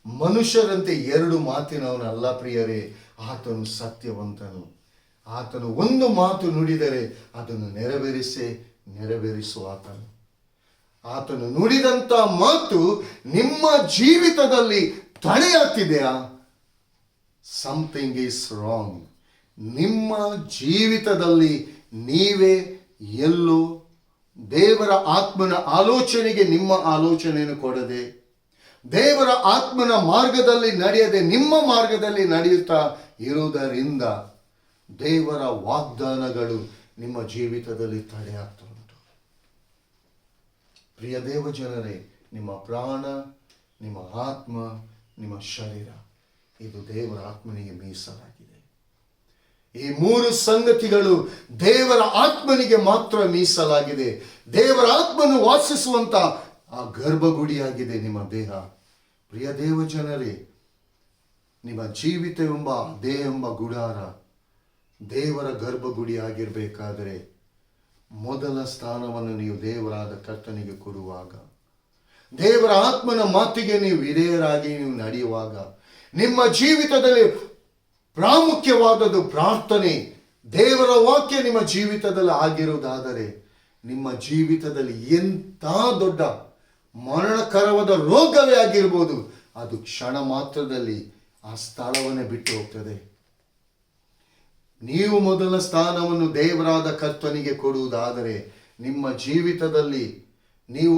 ಮನುಷ್ಯರಂತೆ ಎರಡು ಮಾತಿನವನಲ್ಲ ಪ್ರಿಯರೇ. ಆತನು ಸತ್ಯವಂತನು. ಆತನು ಒಂದು ಮಾತು ನುಡಿದರೆ ಅದನ್ನು ನೆರವೇರಿಸುವ ಆತನು ನುಡಿದಂತ ಮಾತು ನಿಮ್ಮ ಜೀವಿತದಲ್ಲಿ ತಡೆಯಾಗ್ತಿದೆಯಾ? Something is wrong. ನಿಮ್ಮ ಜೀವಿತದಲ್ಲಿ ನೀವೇ ಎಲ್ಲೋ ದೇವರ ಆತ್ಮನ ಆಲೋಚನೆಗೆ ನಿಮ್ಮ ಆಲೋಚನೆಯನ್ನು ಕೊಡದೆ, ದೇವರ ಆತ್ಮನ ಮಾರ್ಗದಲ್ಲಿ ನಡೆಯದೆ ನಿಮ್ಮ ಮಾರ್ಗದಲ್ಲಿ ನಡೆಯುತ್ತಾ ಇರುವುದರಿಂದ ದೇವರ ವಾಗ್ದಾನಗಳು ನಿಮ್ಮ ಜೀವಿತದಲ್ಲಿ ತಡೆಯಾಗ್ತಾ ಉಂಟು. ಪ್ರಿಯ ದೇವ ಜನರೇ, ನಿಮ್ಮ ಪ್ರಾಣ, ನಿಮ್ಮ ಆತ್ಮ, ನಿಮ್ಮ ಶರೀರ ಇದು ದೇವರ ಆತ್ಮನಿಗೆ ಮೀಸಲಾಗಿದೆ. ಈ ಮೂರು ಸಂಗತಿಗಳು ದೇವರ ಆತ್ಮನಿಗೆ ಮಾತ್ರ ಮೀಸಲಾಗಿದೆ. ದೇವರ ಆತ್ಮನು ವಾಸಿಸುವಂತ ಆ ಗರ್ಭಗುಡಿಯಾಗಿದೆ ನಿಮ್ಮ ದೇಹ. ಪ್ರಿಯ ದೇವ ಜನರೇ, ನಿಮ್ಮ ಜೀವಿತವೆಂಬ ದೇಹ ಎಂಬ ಗುಡಾರ ದೇವರ ಗರ್ಭಗುಡಿ ಆಗಿರಬೇಕಾದರೆ ಮೊದಲ ಸ್ಥಾನವನ್ನು ನೀವು ದೇವರಾದ ಕರ್ತನಿಗೆ ಕೊಡುವಾಗ, ದೇವರ ಆತ್ಮನ ಮಾತಿಗೆ ನೀವು ವಿಧೇಯರಾಗಿ ನೀವು ನಡೆಯುವಾಗ, ನಿಮ್ಮ ಜೀವಿತದಲ್ಲಿ ಪ್ರಾಮುಖ್ಯವಾದದ್ದು ಪ್ರಾರ್ಥನೆ, ದೇವರ ವಾಕ್ಯ ನಿಮ್ಮ ಜೀವಿತದಲ್ಲಿ ಆಗಿರುವುದಾದರೆ ನಿಮ್ಮ ಜೀವಿತದಲ್ಲಿ ಎಂಥ ದೊಡ್ಡ ಮರಣಕರವಾದ ರೋಗವೇ ಆಗಿರ್ಬೋದು, ಅದು ಕ್ಷಣ ಮಾತ್ರದಲ್ಲಿ ಆ ಸ್ಥಳವನ್ನೇ ಬಿಟ್ಟು ಹೋಗ್ತದೆ. ನೀವು ಮೊದಲ ಸ್ಥಾನವನ್ನು ದೇವರಾದ ಕರ್ತನಿಗೆ ಕೊಡುವುದಾದರೆ ನಿಮ್ಮ ಜೀವಿತದಲ್ಲಿ ನೀವು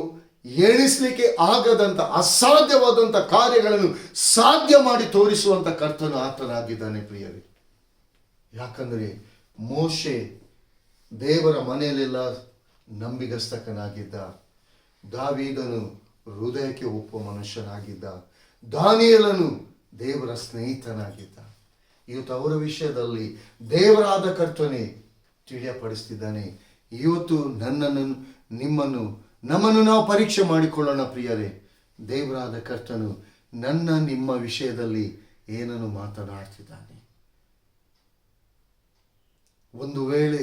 ಎಣಿಸಲಿಕ್ಕೆ ಆಗದಂತ ಅಸಾಧ್ಯವಾದಂಥ ಕಾರ್ಯಗಳನ್ನು ಸಾಧ್ಯ ಮಾಡಿ ತೋರಿಸುವಂತ ಕರ್ತನು ಆತನಾಗಿದ್ದಾನೆ ಪ್ರಿಯರೇ. ಯಾಕಂದರೆ ಮೋಶೆ ದೇವರ ಮನೆಯಲ್ಲೆಲ್ಲ ನಂಬಿಗಸ್ತಕನಾಗಿದ್ದ, ದಾವೀದನು ಹೃದಯಕ್ಕೆ ಒಪ್ಪುವ ಮನುಷ್ಯನಾಗಿದ್ದ, ದಾನಿಯೇಲನು ದೇವರ ಸ್ನೇಹಿತನಾಗಿದ್ದ. ಇವತ್ತು ಅವರ ವಿಷಯದಲ್ಲಿ ದೇವರಾದ ಕರ್ತನೆ ತಿಳಿಯಪಡಿಸ್ತಿದ್ದಾನೆ. ಇವತ್ತು ನನ್ನನ್ನು ನಮ್ಮನ್ನು ನಾವು ಪರೀಕ್ಷೆ ಮಾಡಿಕೊಳ್ಳೋಣ ಪ್ರಿಯರೇ. ದೇವರಾದ ಕರ್ತನು ನಿಮ್ಮ ವಿಷಯದಲ್ಲಿ ಏನನ್ನು ಮಾತನಾಡ್ತಿದ್ದಾನೆ. ಒಂದು ವೇಳೆ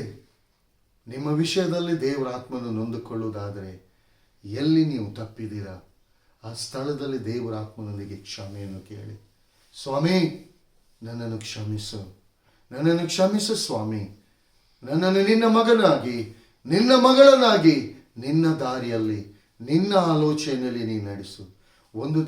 ನಿಮ್ಮ ವಿಷಯದಲ್ಲಿ ದೇವರ ಆತ್ಮನು ನೊಂದುಕೊಳ್ಳುವುದಾದರೆ, ಎಲ್ಲಿ ನೀವು ತಪ್ಪಿದ್ದೀರಾ ಆ ಸ್ಥಳದಲ್ಲಿ ದೇವರ ಆತ್ಮನೊಂದಿಗೆ ಕ್ಷಮೆಯನ್ನು ಕೇಳಿ, ಸ್ವಾಮಿ ನನ್ನನ್ನು ಕ್ಷಮಿಸು ಸ್ವಾಮಿ, ನನ್ನನ್ನು ನಿನ್ನ ಮಗನಾಗಿ, ನಿನ್ನ ಮಗಳನಾಗಿ, ನಿನ್ನ ದಾರಿಯಲ್ಲಿ, ನಿನ್ನ ಆಲೋಚನೆಯಲ್ಲಿ ನೀನು ನಡೆಸು. ಒಂದು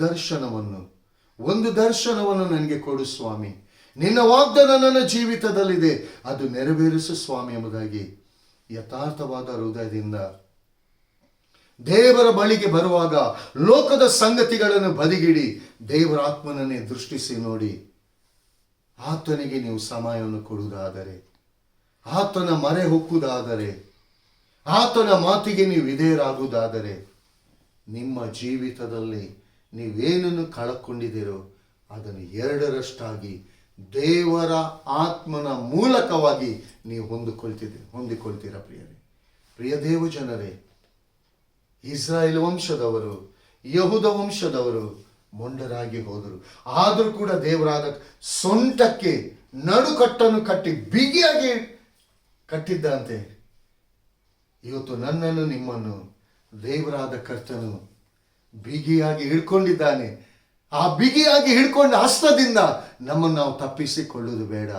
ದರ್ಶನವನ್ನು ನನಗೆ ಕೊಡು ಸ್ವಾಮಿ. ನಿನ್ನ ವಾಗ್ದಾನ ನನ್ನ ಜೀವಿತದಲ್ಲಿದೆ, ಅದು ನೆರವೇರಿಸು ಸ್ವಾಮಿ ಎಂಬುದಾಗಿ ಯಥಾರ್ಥವಾದ ಹೃದಯದಿಂದ ದೇವರ ಬಳಿಗೆ ಬರುವಾಗ ಲೋಕದ ಸಂಗತಿಗಳನ್ನು ಬದಿಗಿಡಿ ದೇವರ ಆತ್ಮನನ್ನೇ ದೃಷ್ಟಿಸಿ ನೋಡಿ, ಆತನಿಗೆ ನೀವು ಸಮಯವನ್ನು ಕೊಡುವುದಾದರೆ, ಆತನ ಮೊರೆ ಹೊಕ್ಕುವುದಾದರೆ, ಆತನ ಮಾತಿಗೆ ನೀವು ವಿಧೇಯರಾಗುವುದಾದರೆ, ನಿಮ್ಮ ಜೀವಿತದಲ್ಲಿ ನೀವೇನನ್ನು ಕಳಕೊಂಡಿದ್ದೀರೋ ಅದನ್ನು ಎರಡರಷ್ಟಾಗಿ ದೇವರ ಆತ್ಮನ ಮೂಲಕವಾಗಿ ನೀವು ಹೊಂದಿಕೊಳ್ತೀರಾ ಪ್ರಿಯರೇ. ಪ್ರಿಯ ದೇವ ಜನರೇ, ಇಸ್ರಾಯೇಲ್ ವಂಶದವರು, ಯಹೂದ ವಂಶದವರು ಮೊಂಡರಾಗಿ ಹೋದರು. ಆದರೂ ಕೂಡ ದೇವರಾದ ಸೊಂಟಕ್ಕೆ ನಡುಕಟ್ಟನ್ನು ಕಟ್ಟಿ ಬಿಗಿಯಾಗಿ ಕಟ್ಟಿದ್ದಂತೆ ಇವತ್ತು ನನ್ನನ್ನು ನಿಮ್ಮನ್ನು ದೇವರಾದ ಕರ್ತನು ಬಿಗಿಯಾಗಿ ಹಿಡ್ಕೊಂಡಿದ್ದಾನೆ. ಆ ಬಿಗಿಯಾಗಿ ಹಿಡ್ಕೊಂಡ ಹಸ್ತದಿಂದ ನಮ್ಮನ್ನು ನಾವು ತಪ್ಪಿಸಿಕೊಳ್ಳುವುದು ಬೇಡ.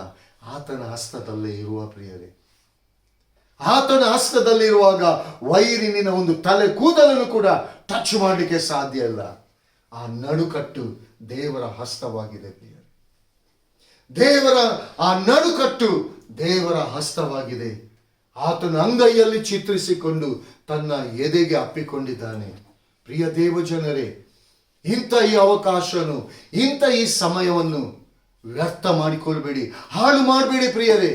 ಆತನ ಹಸ್ತದಲ್ಲೇ ಇರುವ ಪ್ರಿಯರೇ, ಆತನ ಹಸ್ತದಲ್ಲಿರುವಾಗ ವೈರಿನ ಒಂದು ತಲೆ ಕೂದಲನ್ನು ಕೂಡ ಟಚ್ ಮಾಡಲಿಕ್ಕೆ ಸಾಧ್ಯ ಇಲ್ಲ. ಆ ನಡುಕಟ್ಟು ದೇವರ ಹಸ್ತವಾಗಿದೆ ಪ್ರಿಯರೇ. ಆ ನಡುಕಟ್ಟು ದೇವರ ಹಸ್ತವಾಗಿದೆ. ಆತನ ಅಂಗೈಯಲ್ಲಿ ಚಿತ್ರಿಸಿಕೊಂಡು ತನ್ನ ಎದೆಗೆ ಅಪ್ಪಿಕೊಂಡಿದ್ದಾನೆ. ಪ್ರಿಯ ದೇವ ಜನರೇ, ಇಂಥ ಈ ಅವಕಾಶನು, ಇಂಥ ಈ ಸಮಯವನ್ನು ವ್ಯರ್ಥ ಮಾಡಿಕೊಳ್ಬೇಡಿ, ಹಾಳು ಮಾಡಬೇಡಿ ಪ್ರಿಯರೇ.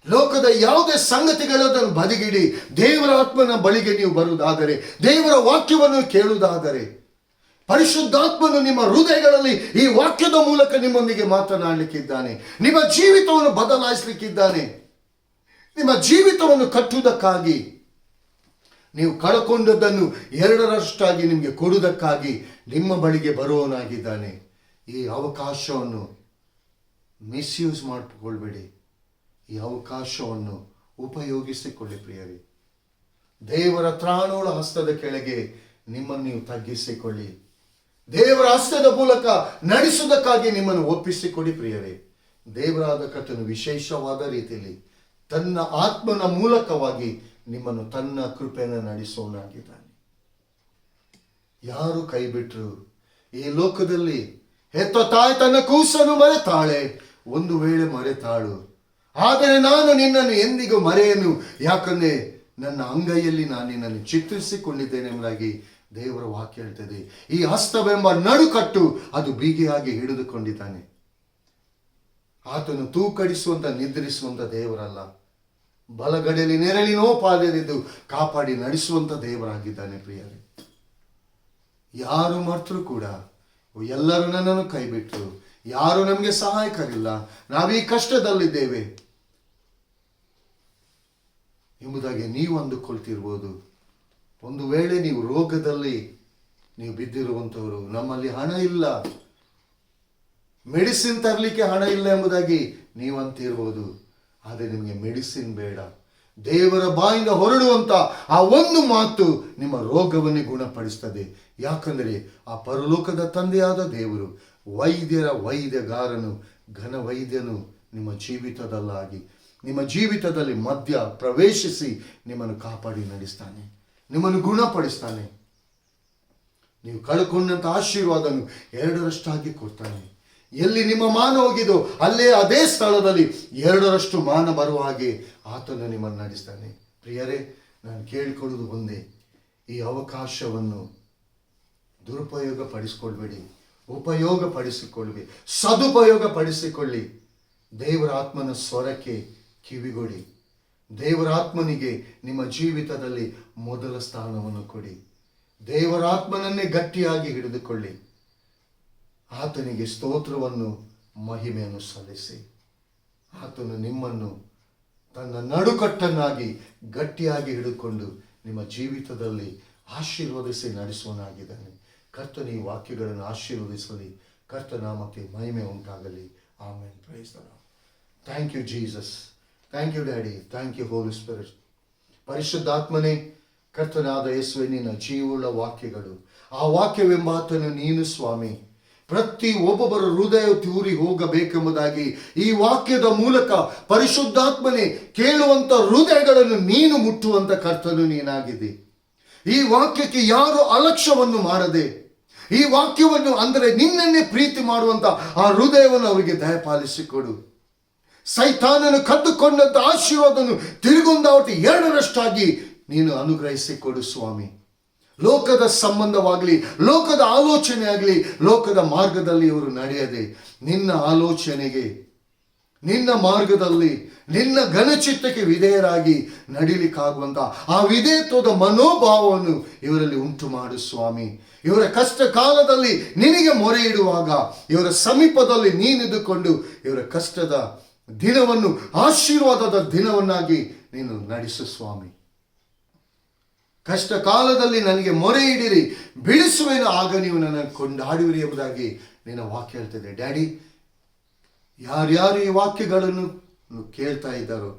ಲೋಕದ ಯಾವುದೇ ಸಂಗತಿಗಳನ್ನು ಬದಿಗಿಡಿ. ದೇವರ ಆತ್ಮನ ಬಳಿಗೆ ನೀವು ಬರುವುದಾದರೆ, ದೇವರ ವಾಕ್ಯವನ್ನು ಕೇಳುವುದಾದರೆ, ಪರಿಶುದ್ಧಾತ್ಮನು ನಿಮ್ಮ ಹೃದಯಗಳಲ್ಲಿ ಈ ವಾಕ್ಯದ ಮೂಲಕ ನಿಮ್ಮೊಂದಿಗೆ ಮಾತನಾಡಲಿಕ್ಕಿದ್ದಾನೆ. ನಿಮ್ಮ ಜೀವಿತವನ್ನು ಬದಲಾಯಿಸಲಿಕ್ಕಿದ್ದಾನೆ. ನಿಮ್ಮ ಜೀವಿತವನ್ನು ಕಟ್ಟುವುದಕ್ಕಾಗಿ, ನೀವು ಕಳಕೊಂಡದ್ದನ್ನು ಎರಡರಷ್ಟಾಗಿ ನಿಮಗೆ ಕೊಡುವುದಕ್ಕಾಗಿ ನಿಮ್ಮ ಬಳಿಗೆ ಬರುವವನಾಗಿದ್ದಾನೆ. ಈ ಅವಕಾಶವನ್ನು ಮಿಸ್ಯೂಸ್ ಮಾಡಿಕೊಳ್ಬೇಡಿ. ಈ ಅವಕಾಶವನ್ನು ಉಪಯೋಗಿಸಿಕೊಳ್ಳಿ ಪ್ರಿಯರೇ. ದೇವರ ತ್ರಾಣೋಳ ಹಸ್ತದ ಕೆಳಗೆ ನಿಮ್ಮನ್ನು ನೀವು ತಗ್ಗಿಸಿಕೊಳ್ಳಿ. ದೇವರ ಹಸ್ತದ ಮೂಲಕ ನಡೆಸುವುದಕ್ಕಾಗಿ ನಿಮ್ಮನ್ನು ಒಪ್ಪಿಸಿಕೊಡಿ ಪ್ರಿಯರೇ. ದೇವರಾದ ಕರ್ತನು ವಿಶೇಷವಾದ ರೀತಿಯಲ್ಲಿ ತನ್ನ ಆತ್ಮನ ಮೂಲಕವಾಗಿ ನಿಮ್ಮನ್ನು ತನ್ನ ಕೃಪೆಯನ್ನು ನಡೆಸೋನಾಗಿದ್ದಾನೆ. ಯಾರು ಕೈ ಬಿಟ್ಟರು ಈ ಲೋಕದಲ್ಲಿ, ಹೆತ್ತ ತಾಯಿ ತನ್ನ ಕೂಸನ್ನು ಮರೆತಾಳೆ, ಒಂದು ವೇಳೆ ಮರೆತಾಳು, ಆದರೆ ನಾನು ನಿನ್ನನ್ನು ಎಂದಿಗೂ ಮರೆಯನು, ಯಾಕಂದ್ರೆ ನನ್ನ ಅಂಗೈಯಲ್ಲಿ ನಾನು ನಿನ್ನನ್ನು ಚಿತ್ರಿಸಿಕೊಂಡಿದ್ದೇನೆ ಎಂಬುದಾಗಿ ದೇವರ ವಾಕ್ಯ ಹೇಳ್ತದೆ. ಈ ಹಸ್ತವೆಂಬ ನಡುಕಟ್ಟು ಅದು ಬೀಗಿಯಾಗಿ ಹಿಡಿದುಕೊಂಡಿದ್ದಾನೆ. ಆತನು ತೂಕಡಿಸುವಂತ ನಿದ್ರಿಸುವಂತ ದೇವರಲ್ಲ, ಬಲಗಡೆಯಲ್ಲಿ ನೆರಳಿನೋಪಾದಿದ್ದು ಕಾಪಾಡಿ ನಡೆಸುವಂತ ದೇವರಾಗಿದ್ದಾನೆ ಪ್ರಿಯರೇ. ಯಾರು ಮರ್ತರು ಕೂಡ, ಎಲ್ಲರೂ ನನ್ನನ್ನು ಕೈ ಬಿಟ್ಟರು, ಯಾರು ನಮಗೆ ಸಹಾಯಕರಿಲ್ಲ, ನಾವೀ ಕಷ್ಟದಲ್ಲಿದ್ದೇವೆ ಎಂಬುದಾಗಿ ನೀವು ಅಂದುಕೊಳ್ತಿರ್ಬೋದು. ಒಂದು ವೇಳೆ ನೀವು ರೋಗದಲ್ಲಿ ನೀವು ಬಿದ್ದಿರುವಂಥವರು, ನಮ್ಮಲ್ಲಿ ಹಣ ಇಲ್ಲ, ಮೆಡಿಸಿನ್ ತರಲಿಕ್ಕೆ ಹಣ ಇಲ್ಲ ಎಂಬುದಾಗಿ ನೀವು ಅಂತಿರ್ಬೋದು. ಆದರೆ ನಿಮಗೆ ಮೆಡಿಸಿನ್ ಬೇಡ. ದೇವರ ಬಾಯಿಂದ ಹೊರಡುವಂತ ಆ ಒಂದು ಮಾತು ನಿಮ್ಮ ರೋಗವನ್ನೇ ಗುಣಪಡಿಸ್ತದೆ. ಯಾಕಂದರೆ ಆ ಪರಲೋಕದ ತಂದೆಯಾದ ದೇವರು ವೈದ್ಯರ ವೈದ್ಯಗಾರನು, ಘನ ವೈದ್ಯನು ನಿಮ್ಮ ಜೀವಿತದಲ್ಲಾಗಿ, ನಿಮ್ಮ ಜೀವಿತದಲ್ಲಿ ಮಧ್ಯ ಪ್ರವೇಶಿಸಿ ನಿಮ್ಮನ್ನು ಕಾಪಾಡಿ ನಡೆಸ್ತಾನೆ, ನಿಮ್ಮನ್ನು ಗುಣಪಡಿಸ್ತಾನೆ. ನೀವು ಕಳ್ಕೊಂಡಂತ ಆಶೀರ್ವಾದನು ಎರಡರಷ್ಟಾಗಿ ಕೊಡ್ತಾನೆ. ಎಲ್ಲಿ ನಿಮ್ಮ ಮಾನ ಹೋಗಿದೋ ಅಲ್ಲೇ ಅದೇ ಸ್ಥಳದಲ್ಲಿ ಎರಡರಷ್ಟು ಮಾನ ಬರುವ ಹಾಗೆ ಆತನು ನಿಮ್ಮನ್ನು ನಡೆಸ್ತಾನೆ. ಪ್ರಿಯರೇ, ನಾನು ಕೇಳಿಕೊಳ್ಳುವುದು ಒಂದೇ, ಈ ಅವಕಾಶವನ್ನು ದುರುಪಯೋಗ ಪಡಿಸಿಕೊಳ್ಬೇಡಿ, ಉಪಯೋಗ ಪಡಿಸಿಕೊಳ್ಳಿ, ಸದುಪಯೋಗ ಪಡಿಸಿಕೊಳ್ಳಿ. ದೇವರ ಆತ್ಮನ ಸ್ವರಕ್ಕೆ ಕಿವಿಗೊಡಿ. ದೇವರ ಆತ್ಮನಿಗೆ ನಿಮ್ಮ ಜೀವಿತದಲ್ಲಿ ಮೊದಲ ಸ್ಥಾನವನ್ನು ಕೊಡಿ. ದೇವರ ಆತ್ಮನನ್ನೇ ಗಟ್ಟಿಯಾಗಿ ಹಿಡಿದುಕೊಳ್ಳಿ. ಆತನಿಗೆ ಸ್ತೋತ್ರವನ್ನು, ಮಹಿಮೆಯನ್ನು ಸಲ್ಲಿಸಿ. ಆತನು ನಿಮ್ಮನ್ನು ತನ್ನ ನಡುಕಟ್ಟನ್ನಾಗಿ ಗಟ್ಟಿಯಾಗಿ ಹಿಡಿದುಕೊಂಡು ನಿಮ್ಮ ಜೀವಿತದಲ್ಲಿ ಆಶೀರ್ವದಿಸಿ ನಡೆಸುವನಾಗಿದ್ದಾನೆ. ಕರ್ತನ ಈ ವಾಕ್ಯಗಳನ್ನು ಆಶೀರ್ವದಿಸಲಿ. ಕರ್ತನಾಮಕ್ಕೆ ಮಹಿಮೆ ಉಂಟಾಗಲಿ. Amen. Praise the lord. Thank you Jesus. Thank you daddy. Thank you holy spirit. ಪರಿಶುದ್ಧಾತ್ಮನೇ, ಕರ್ತನಾದ ಯೇಸುವೆ, ನಿನ್ನ ಜೀವವುಳ್ಳ ವಾಕ್ಯಗಳು, ಆ ವಾಕ್ಯವೆಂಬಾತನು ನೀನು ಸ್ವಾಮಿ. ಪ್ರತಿ ಒಬ್ಬೊಬ್ಬರ ಹೃದಯ ತೂರಿ ಹೋಗಬೇಕೆಂಬುದಾಗಿ ಈ ವಾಕ್ಯದ ಮೂಲಕ ಪರಿಶುದ್ಧಾತ್ಮನೇ ಕೇಳುವಂತ ಹೃದಯಗಳನ್ನು ನೀನು ಮುಟ್ಟುವಂತ ಕರ್ತನು ನೀನಾಗಿದೆ. ಈ ವಾಕ್ಯಕ್ಕೆ ಯಾರು ಅಲಕ್ಷ್ಯವನ್ನು ಮಾಡದೆ, ಈ ವಾಕ್ಯವನ್ನು ಅಂದರೆ ನಿನ್ನನ್ನೇ ಪ್ರೀತಿ ಮಾಡುವಂತ ಆ ಹೃದಯವನ್ನು ಅವರಿಗೆ ದಯಪಾಲಿಸಿಕೊಡು. ಸೈತಾನನು ಕದ್ದುಕೊಂಡಂತ ಆಶೀರ್ವಾದವನ್ನು ತಿರುಗೊಂದಾವತಿ ಎರಡರಷ್ಟಾಗಿ ನೀನು ಅನುಗ್ರಹಿಸಿಕೊಡು ಸ್ವಾಮಿ. ಲೋಕದ ಸಂಬಂಧವಾಗಲಿ, ಲೋಕದ ಆಲೋಚನೆ ಆಗಲಿ, ಲೋಕದ ಮಾರ್ಗದಲ್ಲಿ ಇವರು ನಡೆಯದೆ ನಿನ್ನ ಆಲೋಚನೆಗೆ, ನಿನ್ನ ಮಾರ್ಗದಲ್ಲಿ, ನಿನ್ನ ಘನಚಿತ್ತಕ್ಕೆ ವಿಧೇಯರಾಗಿ ನಡಿಲಿಕ್ಕಾಗುವಂತ ಆ ವಿಧೇಯತ್ವದ ಮನೋಭಾವವನ್ನು ಇವರಲ್ಲಿ ಉಂಟು ಮಾಡು ಸ್ವಾಮಿ. ಇವರ ಕಷ್ಟ ಕಾಲದಲ್ಲಿ ನಿನಗೆ ಮೊರೆ ಇಡುವಾಗ ಇವರ ಸಮೀಪದಲ್ಲಿ ನೀನಿದ್ದುಕೊಂಡು ಇವರ ಕಷ್ಟದ ದಿನವನ್ನು ಆಶೀರ್ವಾದದ ದಿನವನ್ನಾಗಿ ನೀನು ನಡೆಸು ಸ್ವಾಮಿ. ಕಷ್ಟ ಕಾಲದಲ್ಲಿ ನನಗೆ ಮೊರೆ ಇಡಿರಿ, ಬಿಡಿಸುವೇನು, ಆಗ ನೀವು ನನ್ನನ್ನು ಕೊಂಡಾಡುವಿರಿ ಎಂಬುದಾಗಿ ನಿನ್ನ ವಾಕ್ಯ ಹೇಳ್ತದೆ. ಡ್ಯಾಡಿ, ಯಾರ್ಯಾರು ಈ ವಾಕ್ಯಗಳನ್ನು ಕೇಳ್ತಾ ಇದ್ದಾರೋ,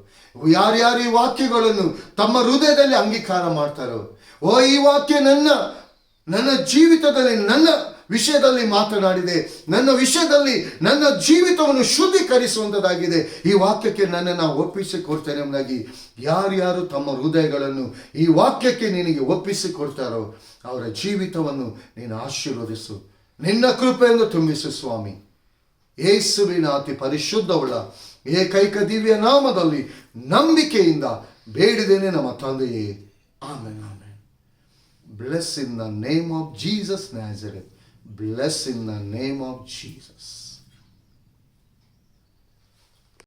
ಯಾರ್ಯಾರು ಈ ವಾಕ್ಯಗಳನ್ನು ತಮ್ಮ ಹೃದಯದಲ್ಲಿ ಅಂಗೀಕಾರ ಮಾಡ್ತಾರೋ, ಓ ಈ ವಾಕ್ಯ ನನ್ನ ಜೀವಿತದಲ್ಲಿ, ನನ್ನ ವಿಷಯದಲ್ಲಿ ಮಾತನಾಡಿದೆ, ನನ್ನ ವಿಷಯದಲ್ಲಿ ನನ್ನ ಜೀವಿತವನ್ನು ಶುದ್ಧೀಕರಿಸುವಂಥದ್ದಾಗಿದೆ, ಈ ವಾಕ್ಯಕ್ಕೆ ನನ್ನನ್ನು ಒಪ್ಪಿಸಿಕೊಡ್ತೇನೆ ಎಂಬುದಾಗಿ ಯಾರ್ಯಾರು ತಮ್ಮ ಹೃದಯಗಳನ್ನು ಈ ವಾಕ್ಯಕ್ಕೆ ನಿನಗೆ ಒಪ್ಪಿಸಿಕೊಡ್ತಾರೋ ಅವರ ಜೀವಿತವನ್ನು ನೀನು ಆಶೀರ್ವದಿಸು, ನಿನ್ನ ಕೃಪೆಯನ್ನು ತುಂಬಿಸು ಸ್ವಾಮಿ. ಯೇಸುವಿನ ಅತಿ ಪರಿಶುದ್ಧವುಳ್ಳ ಏಕೈಕ ದಿವ್ಯ ನಾಮದಲ್ಲಿ ನಂಬಿಕೆಯಿಂದ ಬೇಡಿದ್ದೇನೆ ನಮ್ಮ ತಂದೆಯೇ. Amen. Bless in the name of Jesus Nazareth. Bless in the name of Jesus.